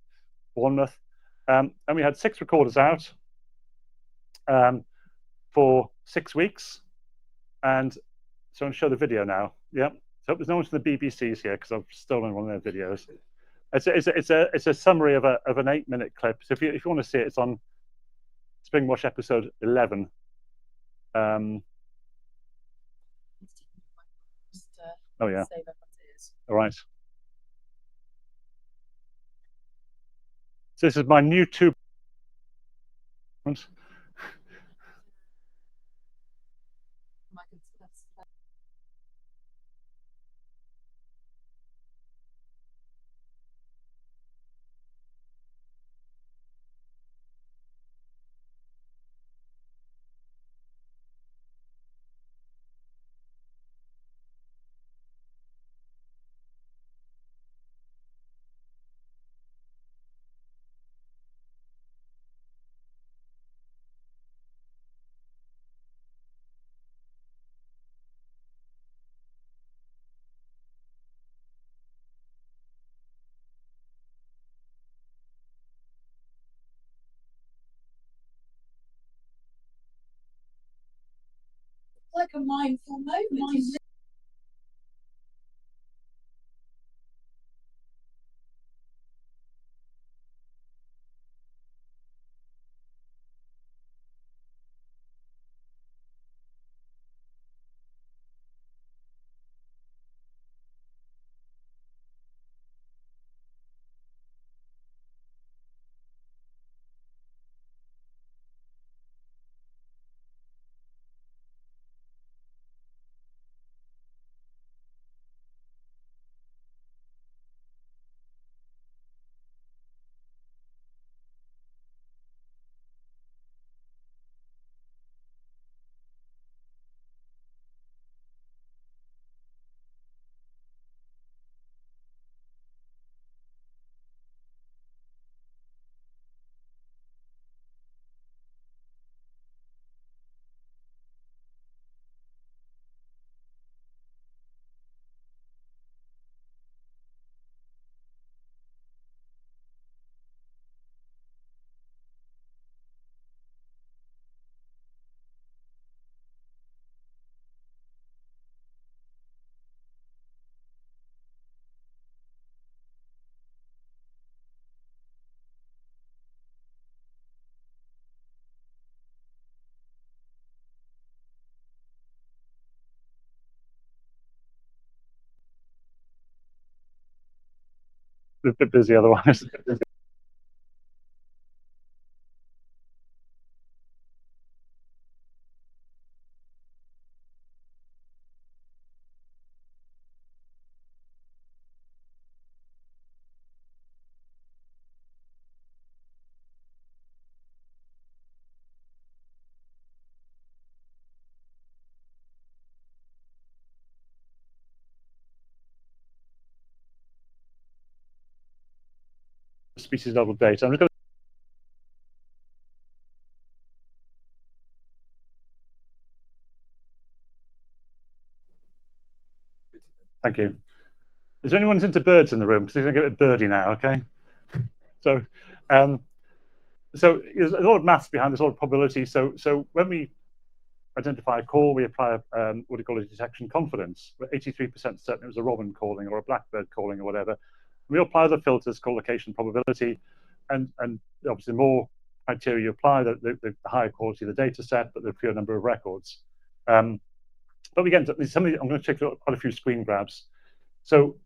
Bournemouth. And we had 6 recorders out for 6 weeks. And so I'm going to show the video now. Yeah. So there's no one from the BBC's here because I've stolen one of their videos. It's a summary of an 8-minute clip. So if you want to see it, it's on Springwash episode 11. Oh yeah. All right. So this is my new tube. Like a mindful moment. A bit busy otherwise. Species level data. I'm just going to Thank you. Is there anyone who's into birds in the room? Because he's going to get a bit birdie now, okay? So, so there's a lot of maths behind this, a lot of probability. So when we identify a call, we apply what we call a detection confidence. We're 83% certain it was a robin calling or a blackbird calling or whatever. We apply the filters called location probability, and obviously the more criteria you apply, the higher quality of the data set, but the fewer number of records. But we get into some of I'm going to check quite a few screen grabs. So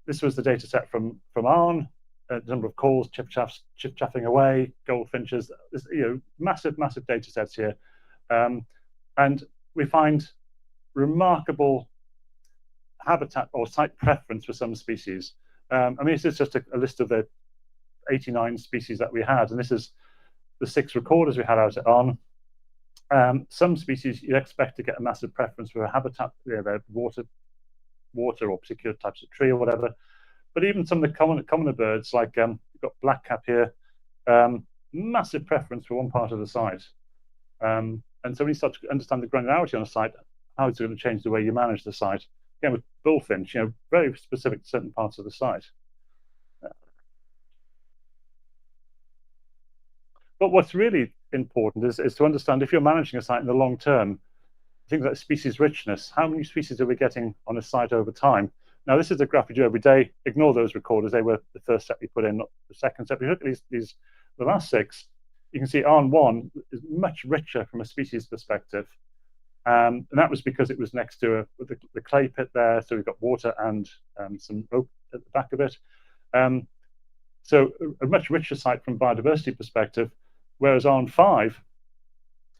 this was the data set from Arn, the number of calls, chip-chaffing away, goldfinches, massive data sets here. And we find remarkable habitat or site preference for some species. I mean, this is just a list of the 89 species that we had, and this is the 6 recorders we had out at Arn. Some species you expect to get a massive preference for a habitat, their water or particular types of tree or whatever. But even some of the commoner birds, like we've got blackcap here, massive preference for one part of the site. And so when you start to understand the granularity on a site, how it's going to change the way you manage the site. again with bullfinch, very specific to certain parts of the site. But what's really important is to understand if you're managing a site in the long term, things like species richness. How many species are we getting on a site over time? Now, this is a graph we do every day. Ignore those recorders. They were the first set we put in, not the second set. We look at the last 6. You can see ARN1 is much richer from a species perspective. And that was because it was next to the clay pit there. So we've got water and some oak at the back of it. So a much richer site from biodiversity perspective, whereas ARN5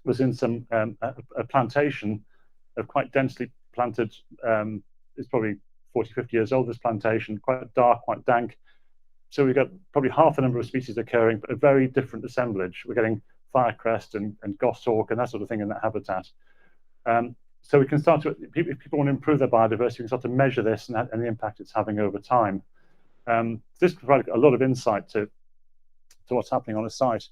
was in some a plantation of quite densely planted, it's probably 40, 50 years old, this plantation, quite dark, quite dank. So we've got probably half the number of species occurring, but a very different assemblage. We're getting firecrest and goshawk and that sort of thing in that habitat. So we can start to, if people want to improve their biodiversity, we can start to measure this and the impact it's having over time. This provides a lot of insight to what's happening on a site.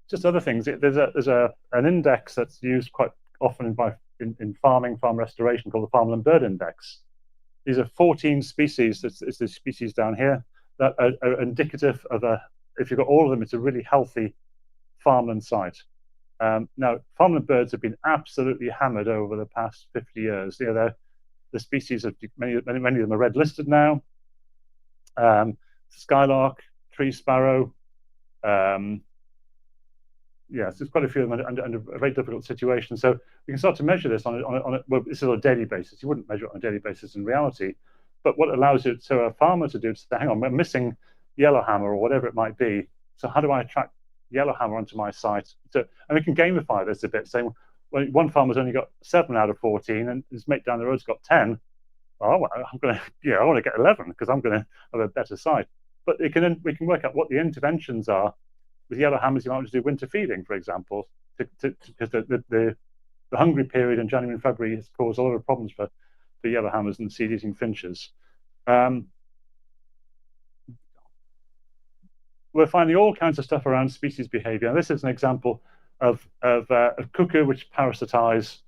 Just other things, there's an index that's used quite often in farming, farm restoration, called the Farmland Bird Index. These are 14 species, it's the species down here, that are indicative of if you've got all of them, it's a really healthy farmland site. Now, farmland birds have been absolutely hammered over the past 50 years. The species of many of them are red listed now. Skylark, tree sparrow, yes, there's quite a few of them under a very difficult situation. So we can start to measure this well, this is on a daily basis. You wouldn't measure it on a daily basis in reality, but what allows it so a farmer to do is say, hang on, we're missing yellowhammer or whatever it might be. So how do I attract yellowhammer onto my site? And we can gamify this a bit, saying, well, one farmer's only got 7 out of 14, and his mate down the road's got 10. Well, I'm going to, I want to get 11 because I'm going to have a better site. But we can work out what the interventions are. With yellowhammers, you might want to do winter feeding, for example, because the hungry period in January and February has caused a lot of problems for yellowhammers and seed-eating finches. We're finding all kinds of stuff around species behavior. And this is an example of cuckoo, which parasitize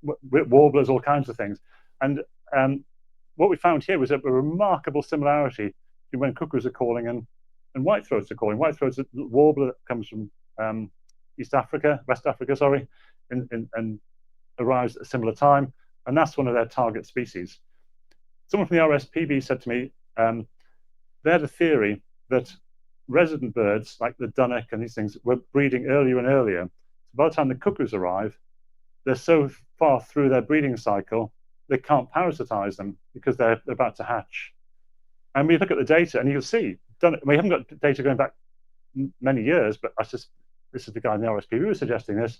warblers, all kinds of things. And what we found here was a remarkable similarity to when cuckoos are calling and whitethroats are calling. Whitethroats, a warbler that comes from West Africa, sorry, and arrives at a similar time. And that's one of their target species. Someone from the RSPB said to me, they had a theory that resident birds, like the dunnock and these things, were breeding earlier and earlier. So by the time the cuckoos arrive, they're so far through their breeding cycle, they can't parasitize them because they're about to hatch. And we look at the data and you'll see, we haven't got data going back many years, but this is the guy in the RSPB who was suggesting this,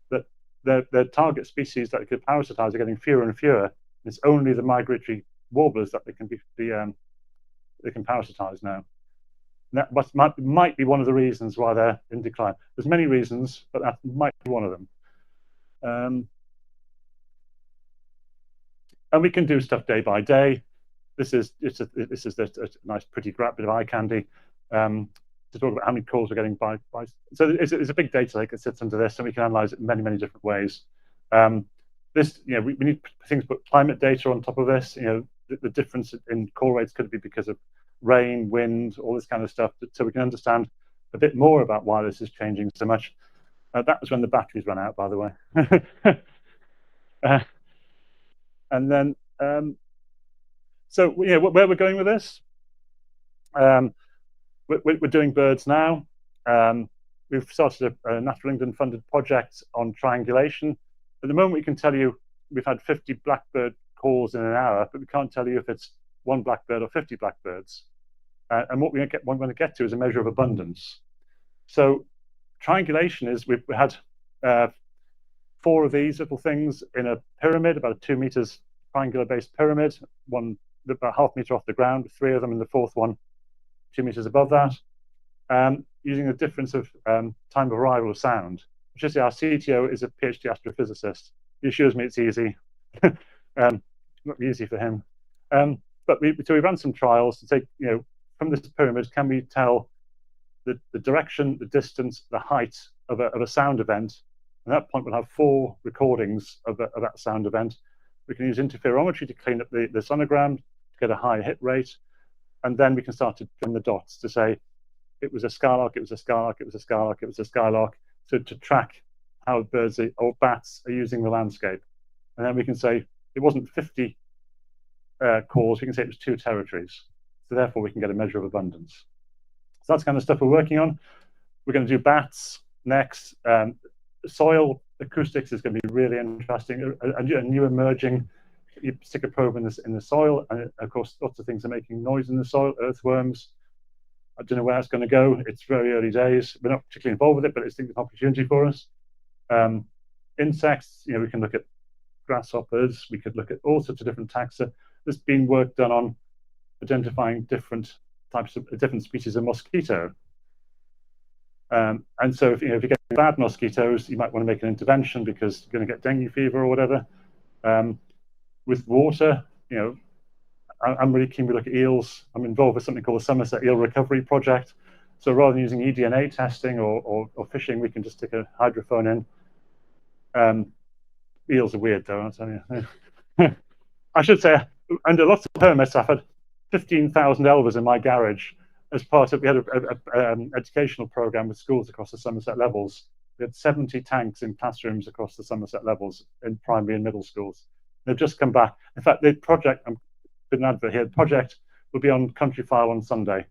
that their target species that they could parasitize are getting fewer and fewer. It's only the migratory warblers that they can parasitize now. And that might be one of the reasons why they're in decline. There's many reasons, but that might be one of them. And we can do stuff day by day. This is a nice, pretty bit of eye candy to talk about how many calls we're getting by. So it's a big data lake that sits under this, and we can analyze it in many, many different ways. We need things, put climate data on top of this. The difference in call rates could be because of rain, wind, all this kind of stuff, so we can understand a bit more about why this is changing so much. That was when the batteries ran out, by the way. And then, so where we're going with this, we're doing birds now. We've started a Natural England funded project on triangulation. At the moment, we can tell you we've had 50 blackbird calls in an hour, but we can't tell you if it's one blackbird or 50 blackbirds. And what we're going to get to is a measure of abundance. So triangulation is, we've had 4 of these little things in a pyramid, about a 2 meters triangular based pyramid, one about ½ meter off the ground, 3 of them in the 4th one 2 meters above that, using the difference of time of arrival of sound. Which is, our CTO is a PhD astrophysicist. He assures me it's easy. Not easy for him. But we ran some trials to take, from this pyramid, can we tell the direction, the distance, the height of a sound event At that point, we'll have 4 recordings of that sound event. We can use interferometry to clean up the sonogram, to get a high hit rate, and then we can start to join the dots to say it was a skylark, it was a skylark, it was a skylark, it was a skylark, so to track how birds or bats are using the landscape. And then we can say it wasn't 50 calls, we can say it was 2 territories. So therefore we can get a measure of abundance. So that's the kind of stuff we're working on. We're going to do bats next. Soil acoustics is going to be really interesting, a new emerging. You stick a probe in the soil, and of course lots of things are making noise in the soil, earthworms. I don't know where it's going to go. It's very early days. We're not particularly involved with it, but it's an opportunity for us. Insects, we can look at grasshoppers. We could look at all sorts of different taxa. There's been work done on identifying different species of mosquito. And so if you get bad mosquitoes, you might want to make an intervention because you're going to get dengue fever or whatever. With water, I'm really keen to look at eels. I'm involved with something called the Somerset Eel Recovery Project. So rather than using eDNA testing or fishing, we can just stick a hydrophone in. Eels are weird though, I'll tell you. I should say, under lots of permits, I've had 15,000 elvers in my garage as part of, we had an educational program with schools across the Somerset levels. We had 70 tanks in classrooms across the Somerset levels in primary and middle schools. They've just come back. In fact, the project, I'm putting an advert here, the project will be on Country File on Sunday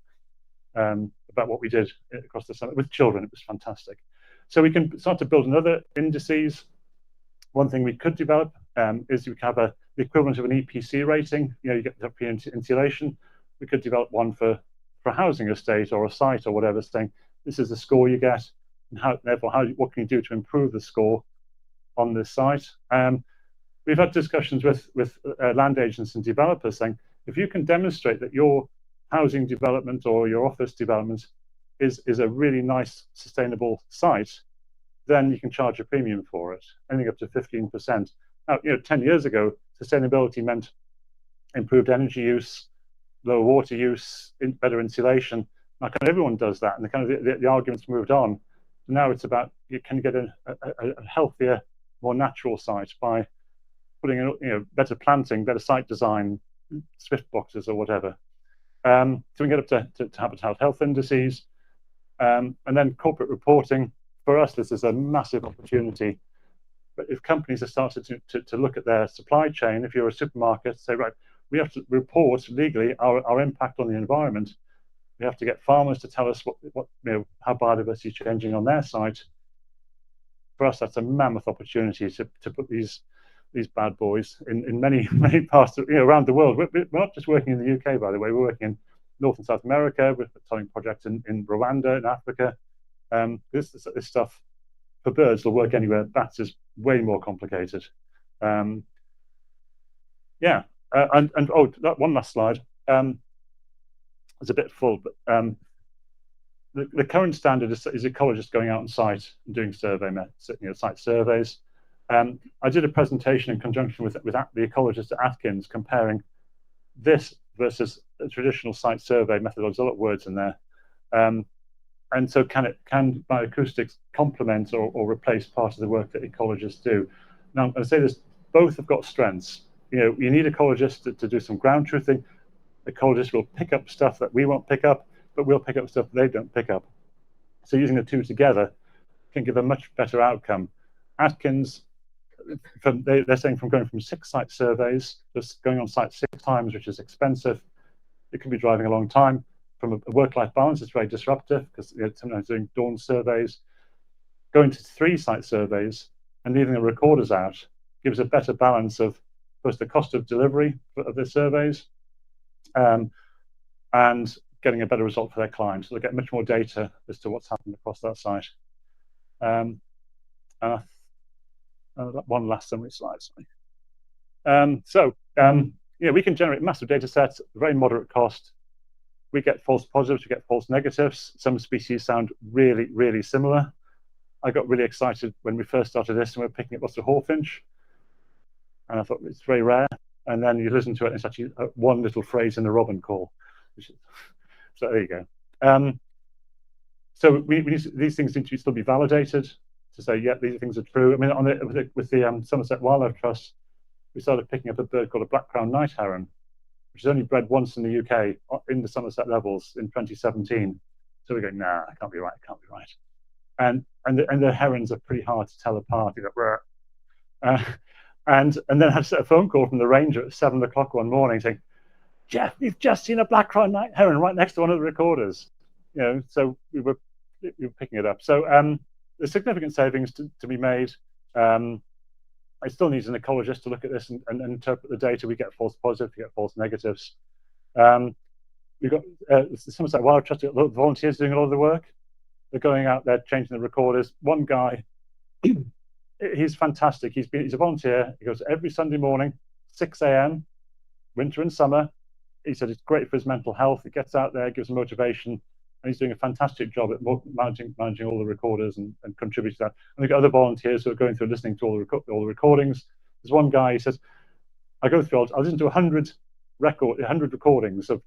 about what we did across the Somerset with children. It was fantastic. So we can start to build another indices. One thing we could develop is we have the equivalent of an EPC rating. You get the insulation. We could develop one for a housing estate or a site or whatever, saying this is the score you get, and what can you do to improve the score on this site. We've had discussions with land agents and developers saying if you can demonstrate that your housing development or your office development is a really nice sustainable site, then you can charge a premium for it, anything up to 15%. Now, 10 years ago, sustainability meant improved energy use, lower water use, better insulation. Now, kind of everyone does that, and the arguments moved on. Now it's about you can get a healthier, more natural site by putting in, better planting, better site design, Swift boxes or whatever. So we can get up to habitat health indices, and then corporate reporting. For us, this is a massive opportunity. But if companies have started to look at their supply chain, if you're a supermarket, say, right, we have to report legally our impact on the environment. We have to get farmers to tell us how biodiversity is changing on their site. For us, that's a mammoth opportunity to put these bad boys in many parts around the world. We're not just working in the UK, by the way. We're working in North and South America. We're starting projects in Rwanda, in Africa. This stuff for birds will work anywhere. Bats is way more complicated. And that one last slide. It's a bit full, but the current standard is ecologists going out on site and doing site surveys. I did a presentation in conjunction with the ecologist at Atkins comparing this versus a traditional site survey methodology. There's a lot of words in there. And so can bioacoustics complement or replace part of the work that ecologists do? Now, I'm going to say this, both have got strengths. You need ecologists to do some ground truthing. Ecologists will pick up stuff that we won't pick up, but we'll pick up stuff they don't pick up. So using the two together can give a much better outcome. Atkins, they're saying from going from 6 site surveys, just going on site 6 times, which is expensive, it can be driving a long time. From a work-life balance, it's very disruptive because sometimes doing dawn surveys. Going to 3 site surveys and leaving the recorders out gives a better balance of both the cost of delivery of the surveys and getting a better result for their clients. So they get much more data as to what's happened across that site. One last summary slide. We can generate massive data sets at a very moderate cost. We get false positives, we get false negatives. Some species sound really, really similar. I got really excited when we first started this and we were picking up lots of hawfinch. And I thought it's very rare. And then you listen to it and it's actually one little phrase in the robin call. So there you go. So these things need to still be validated to say, yeah, these things are true. I mean, with the Somerset Wildlife Trust, we started picking up a bird called a black-crowned night heron, which is only bred once in the UK in the Somerset levels in 2017. So we go, nah, it can't be right, it can't be right. And the herons are pretty hard to tell apart. You go, and then I had a phone call from the ranger at 7 o'clock one morning saying, Geoff, we've just seen a black-crowned night heron right next to one of the recorders. You know, so we were picking it up. So there's significant savings to be made. It still needs an ecologist to look at this and interpret the data. We get false positives, we get false negatives. We've got the Somerset Wildlife Trust, a lot of volunteers doing a lot of the work. They're going out there changing the recorders. One guy, he's fantastic. He's a volunteer. He goes every Sunday morning, 6 a.m., winter and summer. He said it's great for his mental health. He gets out there, gives him motivation, and he's doing a fantastic job at managing all the recorders and contributing to that. And we've got other volunteers who are going through listening to all the recordings. There's one guy, he says, I go through, I'll listen to 100 recordings of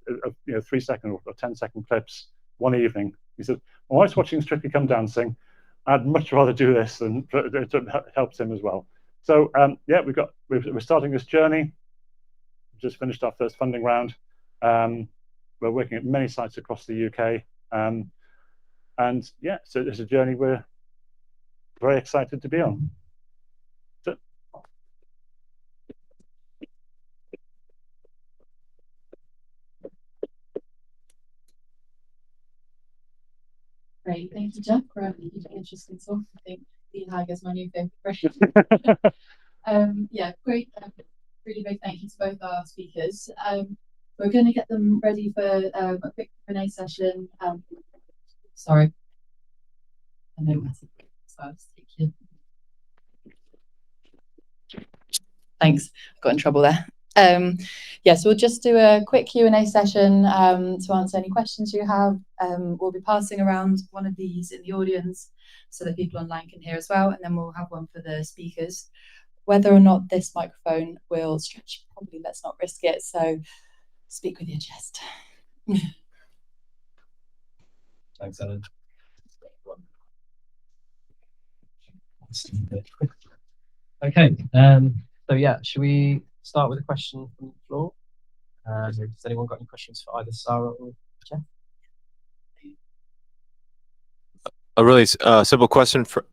3-second or 10-second clips one evening. He said, my wife's watching Strictly Come Dancing. I'd much rather do this, and it helps him as well. So yeah, we're starting this journey. Just finished our first funding round. We're working at many sites across the UK, and yeah, so it's a journey we're very excited to be on. So, Great, thank you, Geoff, for a really interesting talk. I think BHAG is my new favourite. Yeah, great. Really big thank you to both our speakers. We're going to get them ready for a quick Q&A session. Sorry. I know that's so I'll just take you. Thanks, I got in trouble there. Yeah, so we'll just do a quick Q&A session to answer any questions you have. We'll be passing around one of these in the audience so that people online can hear as well, and then we'll have one for the speakers. Whether or not this microphone will stretch, probably let's not risk it, so speak with your chest. Thanks, Ellen. Okay, so yeah, should we start with a question from the floor? Has anyone got any questions for either Sara or Geoff? A really simple question for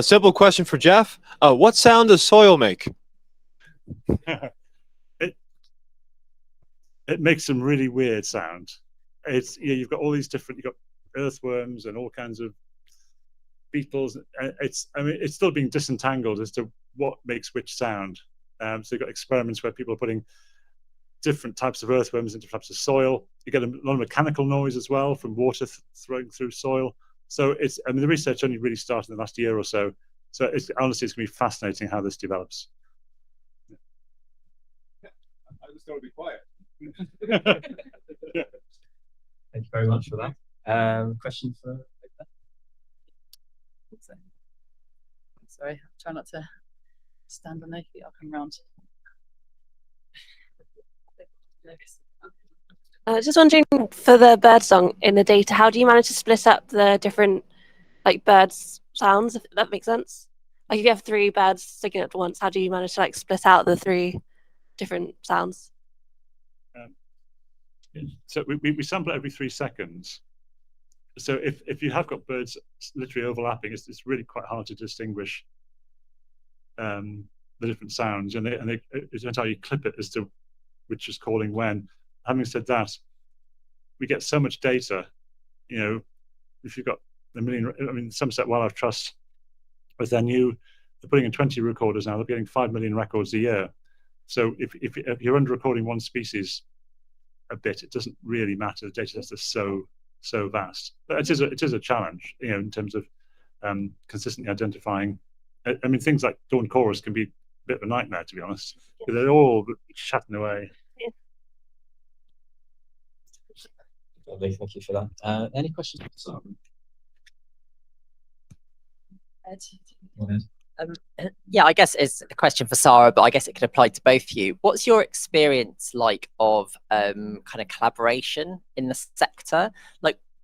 simple question for Geoff. What sound does soil make? It makes some really weird sound. It's you've got all these different, you've got earthworms and all kinds of beetles. It's still being disentangled as to what makes which sound. So you've got experiments where people are putting different types of earthworms into types of soil. You get a lot of mechanical noise as well from water flowing through soil. So the research only really started in the last year or so. So honestly, it's going to be fascinating how this develops. I just want to be quiet. Thank you very much for that. Question for Sorry, try not to stand on those feet. I'll come round. Just wondering, for the bird song in the data, how do you manage to split up the different birds sounds, if that makes sense? Like if you have 3 birds singing at once, how do you manage to split out the 3 different sounds? So we sample it every 3 seconds. So if you have got birds literally overlapping, it's really quite hard to distinguish the different sounds, and it's entirely clip it as to which is calling when. Having said that, we get so much data. If you've got a million, Somerset Wildlife Trust, as they're new, they're putting in 20 recorders now. They're getting 5 million records a year. So if you're under recording one species a bit, it doesn't really matter. The data sets are so vast. But it is a challenge, in terms of consistently identifying. Things like dawn chorus can be a bit of a nightmare, to be honest. Because they're all chatting away. Yeah. Lovely, thank you for that. Any questions for Sara? Yeah, I guess it's a question for Sara, but I guess it could apply to both of you. What's your experience like of kind of collaboration in the sector?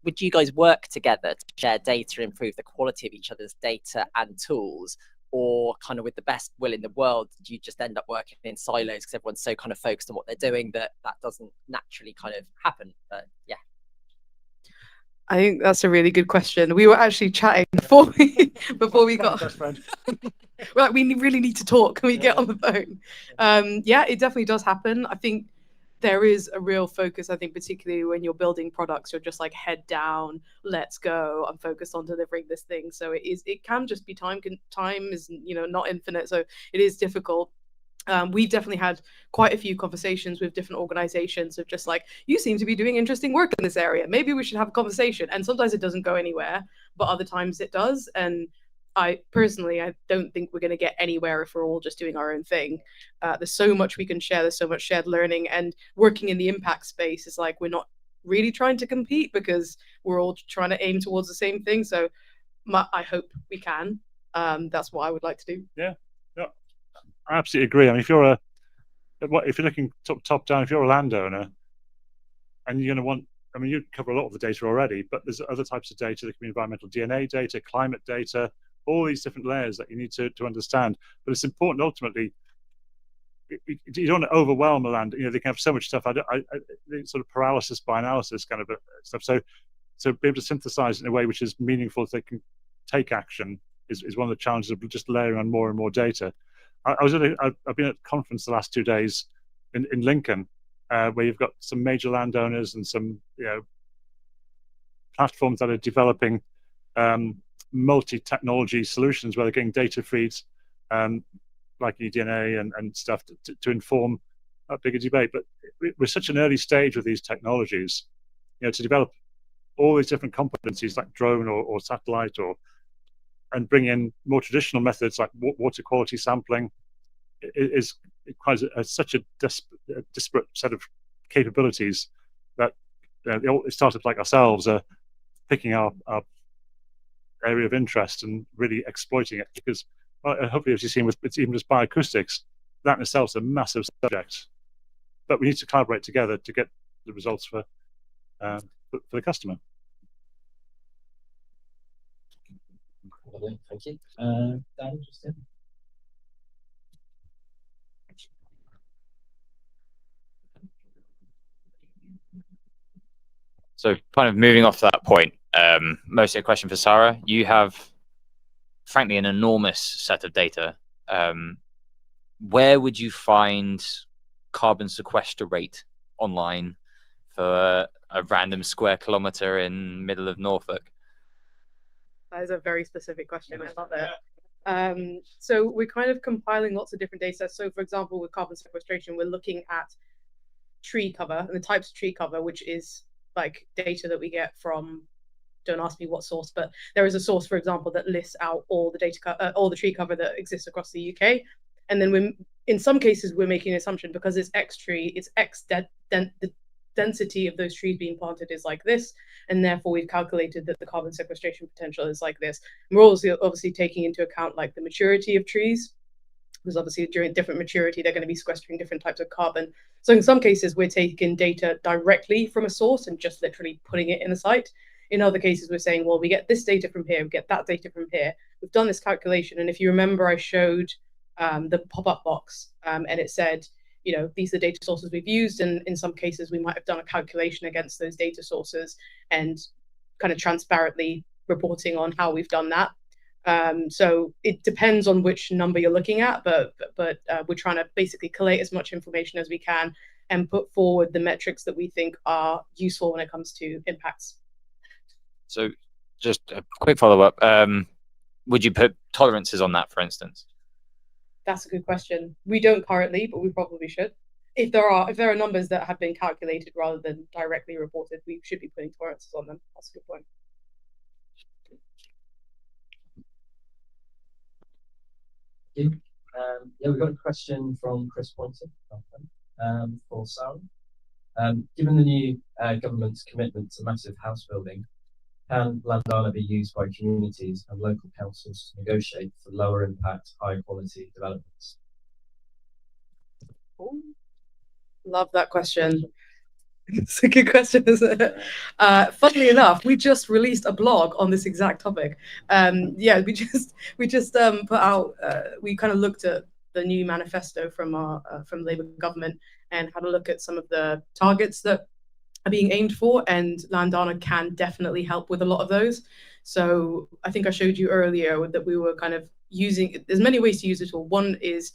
would you guys work together to share data, improve the quality of each other's data and tools? Or kind of with the best will in the world, do you just end up working in silos because everyone's so kind of focused on what they're doing that doesn't naturally kind of happen? But yeah. I think that's a really good question. We were actually chatting before we got right. We really need to talk. Can we get on the phone? Yeah, it definitely does happen. I think there is a real focus. I think particularly when you're building products, you're just like head down, let's go. I'm focused on delivering this thing. So it can just be time is not infinite. So it is difficult. We've definitely had quite a few conversations with different organizations of just like, you seem to be doing interesting work in this area. Maybe we should have a conversation. And sometimes it doesn't go anywhere, but other times it does. And I don't think we're going to get anywhere if we're all just doing our own thing. There's so much we can share. There's so much shared learning, and working in the impact space is like, we're not really trying to compete because we're all trying to aim towards the same thing. So I hope we can. That's what I would like to do. Yeah. I absolutely agree. I mean, if you're looking top down, if you're a landowner and you're going to want, I mean, you cover a lot of the data already, but there's other types of data. There can be environmental DNA data, climate data, all these different layers that you need to understand. But it's important ultimately. You don't want to overwhelm a land. They can have so much stuff. I sort of paralysis by analysis kind of stuff. So be able to synthesize in a way which is meaningful, so they can take action is one of the challenges of just layering on more and more data. I've been at a conference the last 2 days in Lincoln, where you've got some major landowners and some platforms that are developing multi-technology solutions where they're getting data feeds like eDNA and stuff to inform that bigger debate. But we're such an early stage with these technologies, to develop all these different competencies like drone or satellite and bring in more traditional methods like water quality sampling is quite such a disparate set of capabilities that startups like ourselves are picking our area of interest and really exploiting it, because hopefully, as you've seen with even just bioacoustics, that in itself is a massive subject, but we need to collaborate together to get the results for the customer. Thank you. Dan, just in. So kind of moving off that point, mostly a question for Sara. You have, frankly, an enormous set of data. Where would you find carbon sequester rate online for a random square kilometre in middle of Norfolk? That is a very specific question. I love it. So we're kind of compiling lots of different data. So for example, with carbon sequestration, we're looking at tree cover and the types of tree cover, which is like data that we get from, don't ask me what source, but there is a source, for example, that lists out all the data, all the tree cover that exists across the UK. And then in some cases, we're making an assumption because it's X tree, it's X the density of those trees being planted is like this, and therefore we've calculated that the carbon sequestration potential is like this. And we're also obviously taking into account like the maturity of trees, because obviously during different maturity they're going to be sequestering different types of carbon. So in some cases we're taking data directly from a source and just literally putting it in the site. In other cases we're saying, well, we get this data from here, we get that data from here, we've done this calculation. And if you remember, I showed the pop-up box and it said, these are the data sources we've used, and in some cases we might have done a calculation against those data sources and kind of transparently reporting on how we've done that. So it depends on which number you're looking at, but we're trying to basically collate as much information as we can and put forward the metrics that we think are useful when it comes to impacts. So just a quick follow-up. Would you put tolerances on that, for instance? That's a good question. We don't currently, but we probably should. If there are numbers that have been calculated rather than directly reported, we should be putting tolerances on them. That's a good point. Yeah, we've got a question from Chris Poynton for Sara. Given the new government's commitment to massive house building, can Landana be used by communities and local councils to negotiate for lower impact, high quality developments? Ooh, love that question. It's a good question, isn't it? Funnily enough, we just released a blog on this exact topic. Yeah, we just put out. We kind of looked at the new manifesto from our from Labour government and had a look at some of the targets that are being aimed for, and Landana can definitely help with a lot of those. So I think I showed you earlier that we were kind of using. There's many ways to use the tool. One is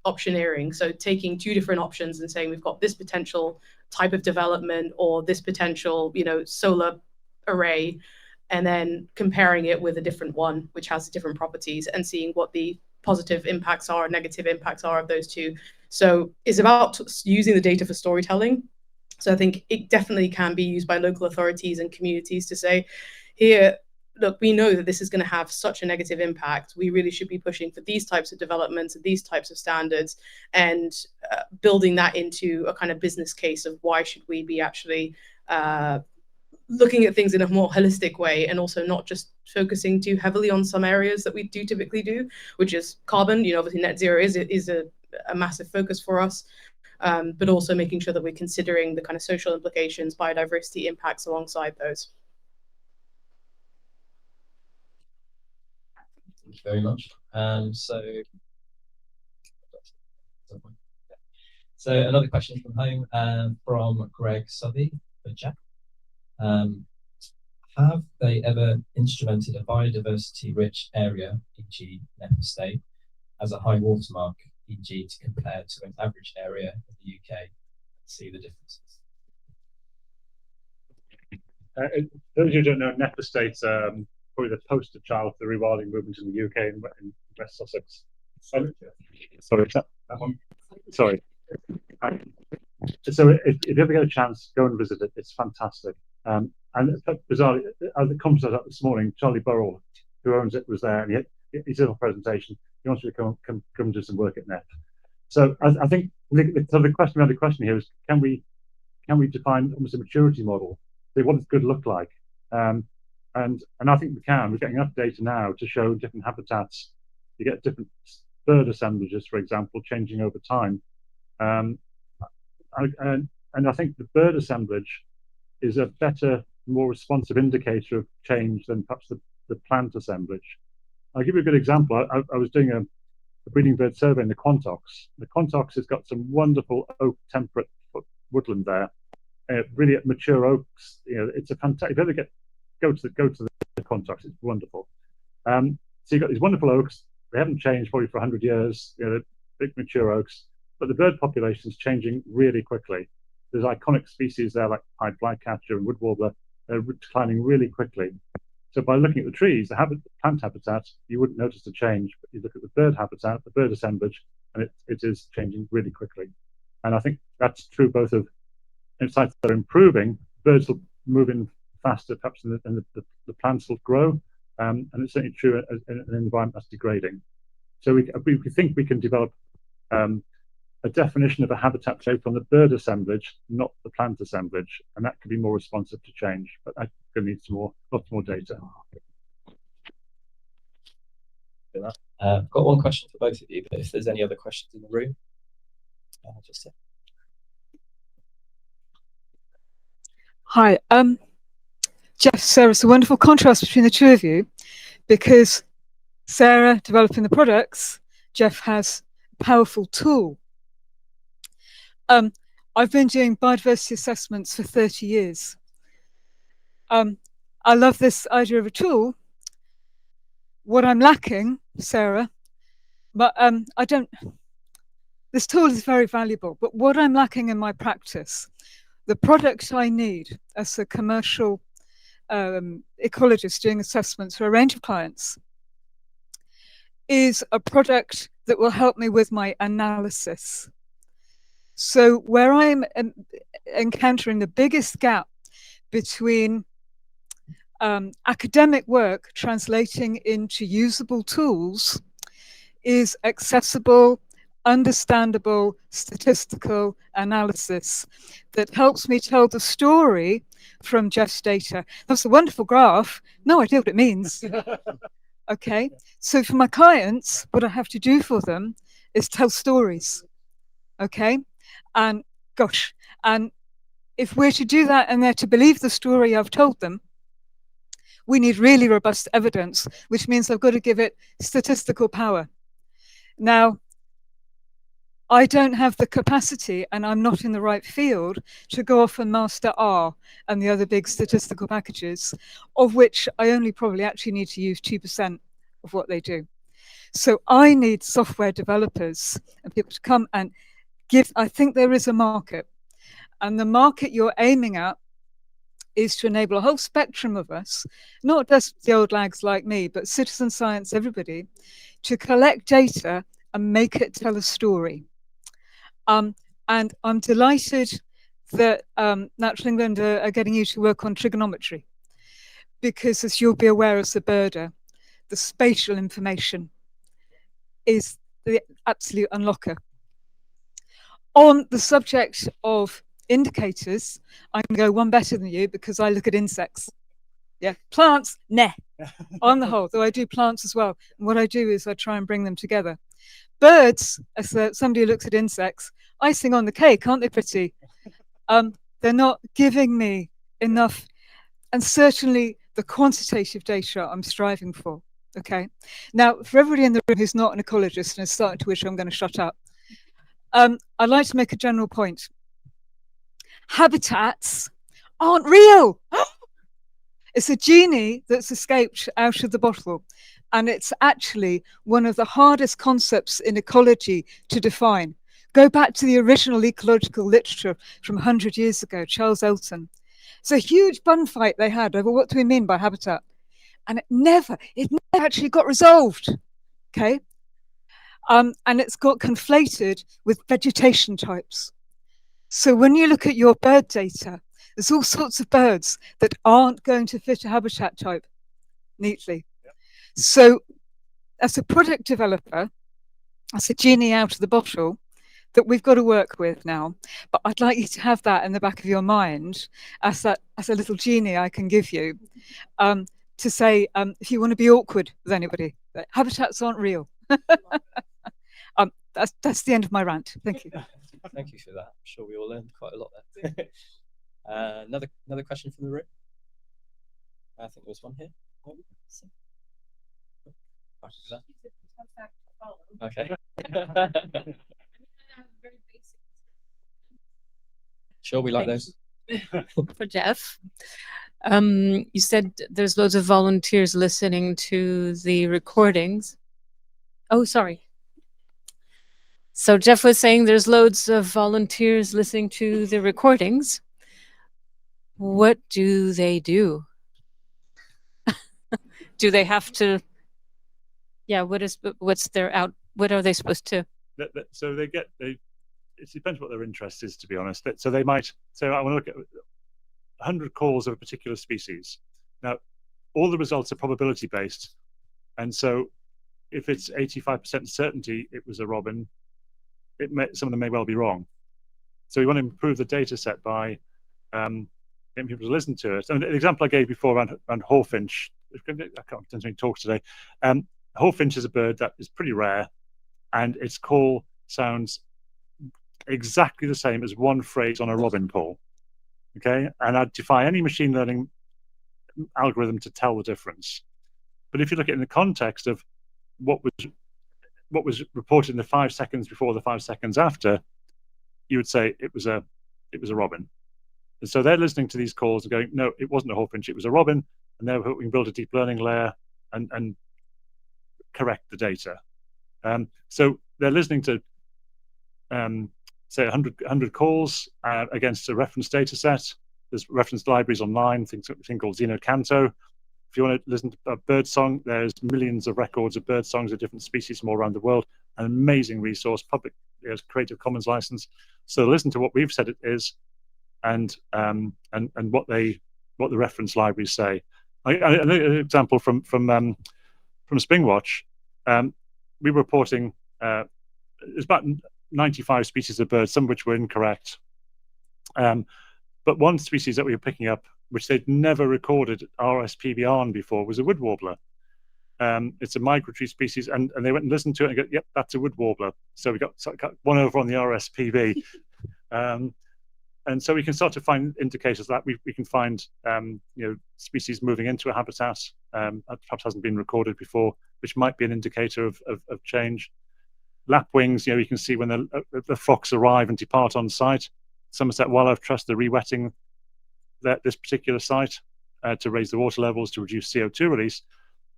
optioneering, so taking two different options and saying we've got this potential type of development or this potential, you know, solar array, and then comparing it with a different one which has different properties and seeing what the positive impacts are, negative impacts are of those two. So it's about using the data for storytelling. So I think it definitely can be used by local authorities and communities to say, here, look, we know that this is going to have such a negative impact. We really should be pushing for these types of developments and these types of standards, and building that into a kind of business case of why should we be actually looking at things in a more holistic way, and also not just focusing too heavily on some areas that we do typically do, which is carbon. You know, obviously net zero is a massive focus for us. But also making sure that we're considering the kind of social implications, biodiversity impacts alongside those. Thank you very much. So another question from home, from Greg Southey for Jack. Have they ever instrumented a biodiversity-rich area, e.g. Nepal State, as a high watermark, e.g. to compare to an average area of the UK and see the differences? Those of you who don't know, Nepal State's probably the poster child for the rewilding movement in the UK and in West Sussex. Sorry, that one. Sorry. So if you ever get a chance, go and visit it. It's fantastic. And bizarrely, at the conference I was at this morning, Charlie Burrell, who owns it, was there, and he did a presentation. He wants you to come do some work at NEP. So I think the question here is, can we define almost a maturity model? Say, what does good look like? And I think we can. We're getting enough data now to show different habitats. You get different bird assemblages, for example, changing over time. And I think the bird assemblage is a better, more responsive indicator of change than perhaps the plant assemblage. I'll give you a good example. I was doing a breeding bird survey in the Quantox. The Quantox has got some wonderful oak temperate woodland there. Really mature oaks. You know, it's a fantastic. If you ever go to the Quantox, it's wonderful. So you've got these wonderful oaks. They haven't changed probably for 100 years. You know, big mature oaks, but the bird population is changing really quickly. There's iconic species there like pied flycatcher and wood warbler. They're declining really quickly. So by looking at the trees, the plant habitat, you wouldn't notice a change. But you look at the bird habitat, the bird assemblage, and it is changing really quickly. And I think that's true both of sites that are improving, birds will move in faster, perhaps, and the plants will grow. And it's certainly true in an environment that's degrading. So we think we can develop a definition of a habitat based on the bird assemblage, not the plant assemblage, and that could be more responsive to change. But I think need lots more data. I've got one question for both of you, but if there's any other questions in the room, just say. Hi, Geoff, Sarah, it's a wonderful contrast between the two of you, because Sarah developing the products, Geoff has a powerful tool. I've been doing biodiversity assessments for 30 years. I love this idea of a tool. What I'm lacking, Sarah, but this tool is very valuable, but what I'm lacking in my practice, the product I need as a commercial ecologist doing assessments for a range of clients is a product that will help me with my analysis. So where I'm encountering the biggest gap between academic work translating into usable tools is accessible, understandable statistical analysis that helps me tell the story from Geoff's data. That's a wonderful graph. No idea what it means. Okay, so for my clients, what I have to do for them is tell stories. Okay, and gosh, and if we're to do that and they're to believe the story I've told them, we need really robust evidence, which means I've got to give it statistical power. Now, I don't have the capacity, and I'm not in the right field, to go off and master R and the other big statistical packages, of which I only probably actually need to use 2% of what they do. So I need software developers and people to come and give. I think there is a market, and the market you're aiming at is to enable a whole spectrum of us, not just the old lags like me, but citizen science, everybody, to collect data and make it tell a story. And I'm delighted that Natural England are getting you to work on trigonometry, because as you'll be aware as a birder, the spatial information is the absolute unlocker. On the subject of indicators, I can go one better than you because I look at insects. Yeah, plants, nah, on the whole, though I do plants as well. And what I do is I try and bring them together. Birds, as somebody who looks at insects, icing on the cake, aren't they pretty? They're not giving me enough, and certainly the quantitative data I'm striving for. Okay. Now, for everybody in the room who's not an ecologist and is starting to wish I'm going to shut up, I'd like to make a general point. Habitats aren't real. It's a genie that's escaped out of the bottle. And it's actually one of the hardest concepts in ecology to define. Go back to the original ecological literature from 100 years ago, Charles Elton. It's a huge bun fight they had over what do we mean by habitat. And it never actually got resolved, okay? And it's got conflated with vegetation types. So when you look at your bird data, there's all sorts of birds that aren't going to fit a habitat type neatly. So as a product developer, that's a genie out of the bottle that we've got to work with now. But I'd like you to have that in the back of your mind as a little genie I can give you to say, if you want to be awkward with anybody, that habitats aren't real. That's the end of my rant. Thank you. Thank you for that. I'm sure we all learned quite a lot there. Another question from the room. I think there was one here. Okay. Sure, we like those. For Geoff, you said there's loads of volunteers listening to the recordings. Oh, sorry. So Geoff was saying there's loads of volunteers listening to the recordings. What do they do? Do they have to? Yeah. What are they supposed to? So it depends what their interest is, to be honest. So they might say, I want to look at 100 calls of a particular species. Now, all the results are probability based. And so if it's 85% certainty it was a robin, some of them may well be wrong. So we want to improve the data set by getting people to listen to it. And the example I gave before around hawfinch, I can't do any talks today. Hawfinch is a bird that is pretty rare, and its call sounds exactly the same as one phrase on a robin call. Okay, and I'd defy any machine learning algorithm to tell the difference. But if you look at it in the context of what was reported in the 5 seconds before the 5 seconds after, you would say it was a robin. And so they're listening to these calls and going, no, it wasn't a hawfinch, it was a robin. And they're hoping to build a deep learning layer and correct the data. So they're listening to say 100 calls against a reference data set. There's reference libraries online, thing called Xenocanto. If you want to listen to a bird song, there's millions of records of bird songs of different species from all around the world. An amazing resource, public Creative Commons license. So listen to what we've said it is, and what the reference libraries say. An example from Springwatch, we were reporting it's about 95 species of birds, some of which were incorrect. But one species that we were picking up, which they'd never recorded RSPB on before, was a wood warbler. It's a migratory species, and they went and listened to it and go, yep, that's a wood warbler. So we got one over on the RSPB. And so we can start to find indicators that we can find species moving into a habitat that perhaps hasn't been recorded before, which might be an indicator of change. Lapwings, you can see when the flocks arrive and depart on site. Somerset Wildlife Trust are re-wetting this particular site to raise the water levels to reduce CO2 release,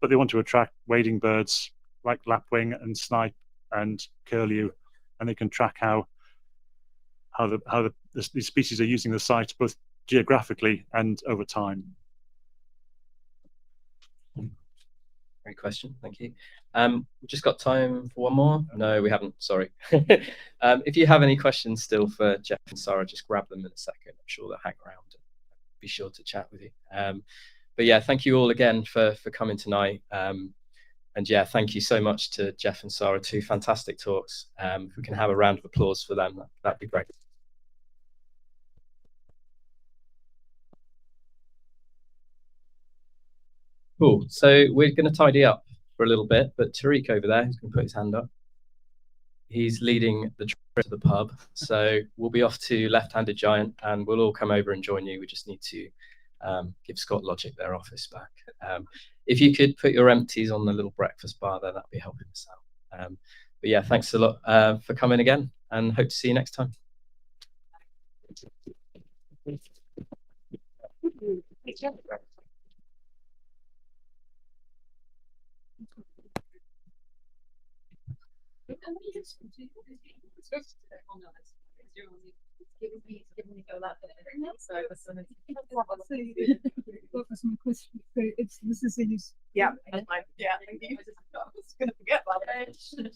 but they want to attract wading birds like lapwing and snipe and curlew, and they can track how these species are using the site both geographically and over time. Great question, thank you. We've just got time for one more. No, we haven't, sorry. If you have any questions still for Geoff and Sara, just grab them in a second. I'm sure they'll hang around and be sure to chat with you. But yeah, thank you all again for coming tonight. And yeah, thank you so much to Geoff and Sara, 2 fantastic talks. If we can have a round of applause for them, that'd be great. Cool, so we're going to tidy up for a little bit, but Tariq over there, who's going to put his hand up, he's leading the trip to the pub. So we'll be off to Left-Handed Giant and we'll all come over and join you. We just need to give Scott Logic their office back. If you could put your empties on the little breakfast bar there, that'd be helping us out. But yeah, thanks a lot for coming again and hope to see you next time. Yeah, that's fine. Yeah, thank you. I was going to forget about it.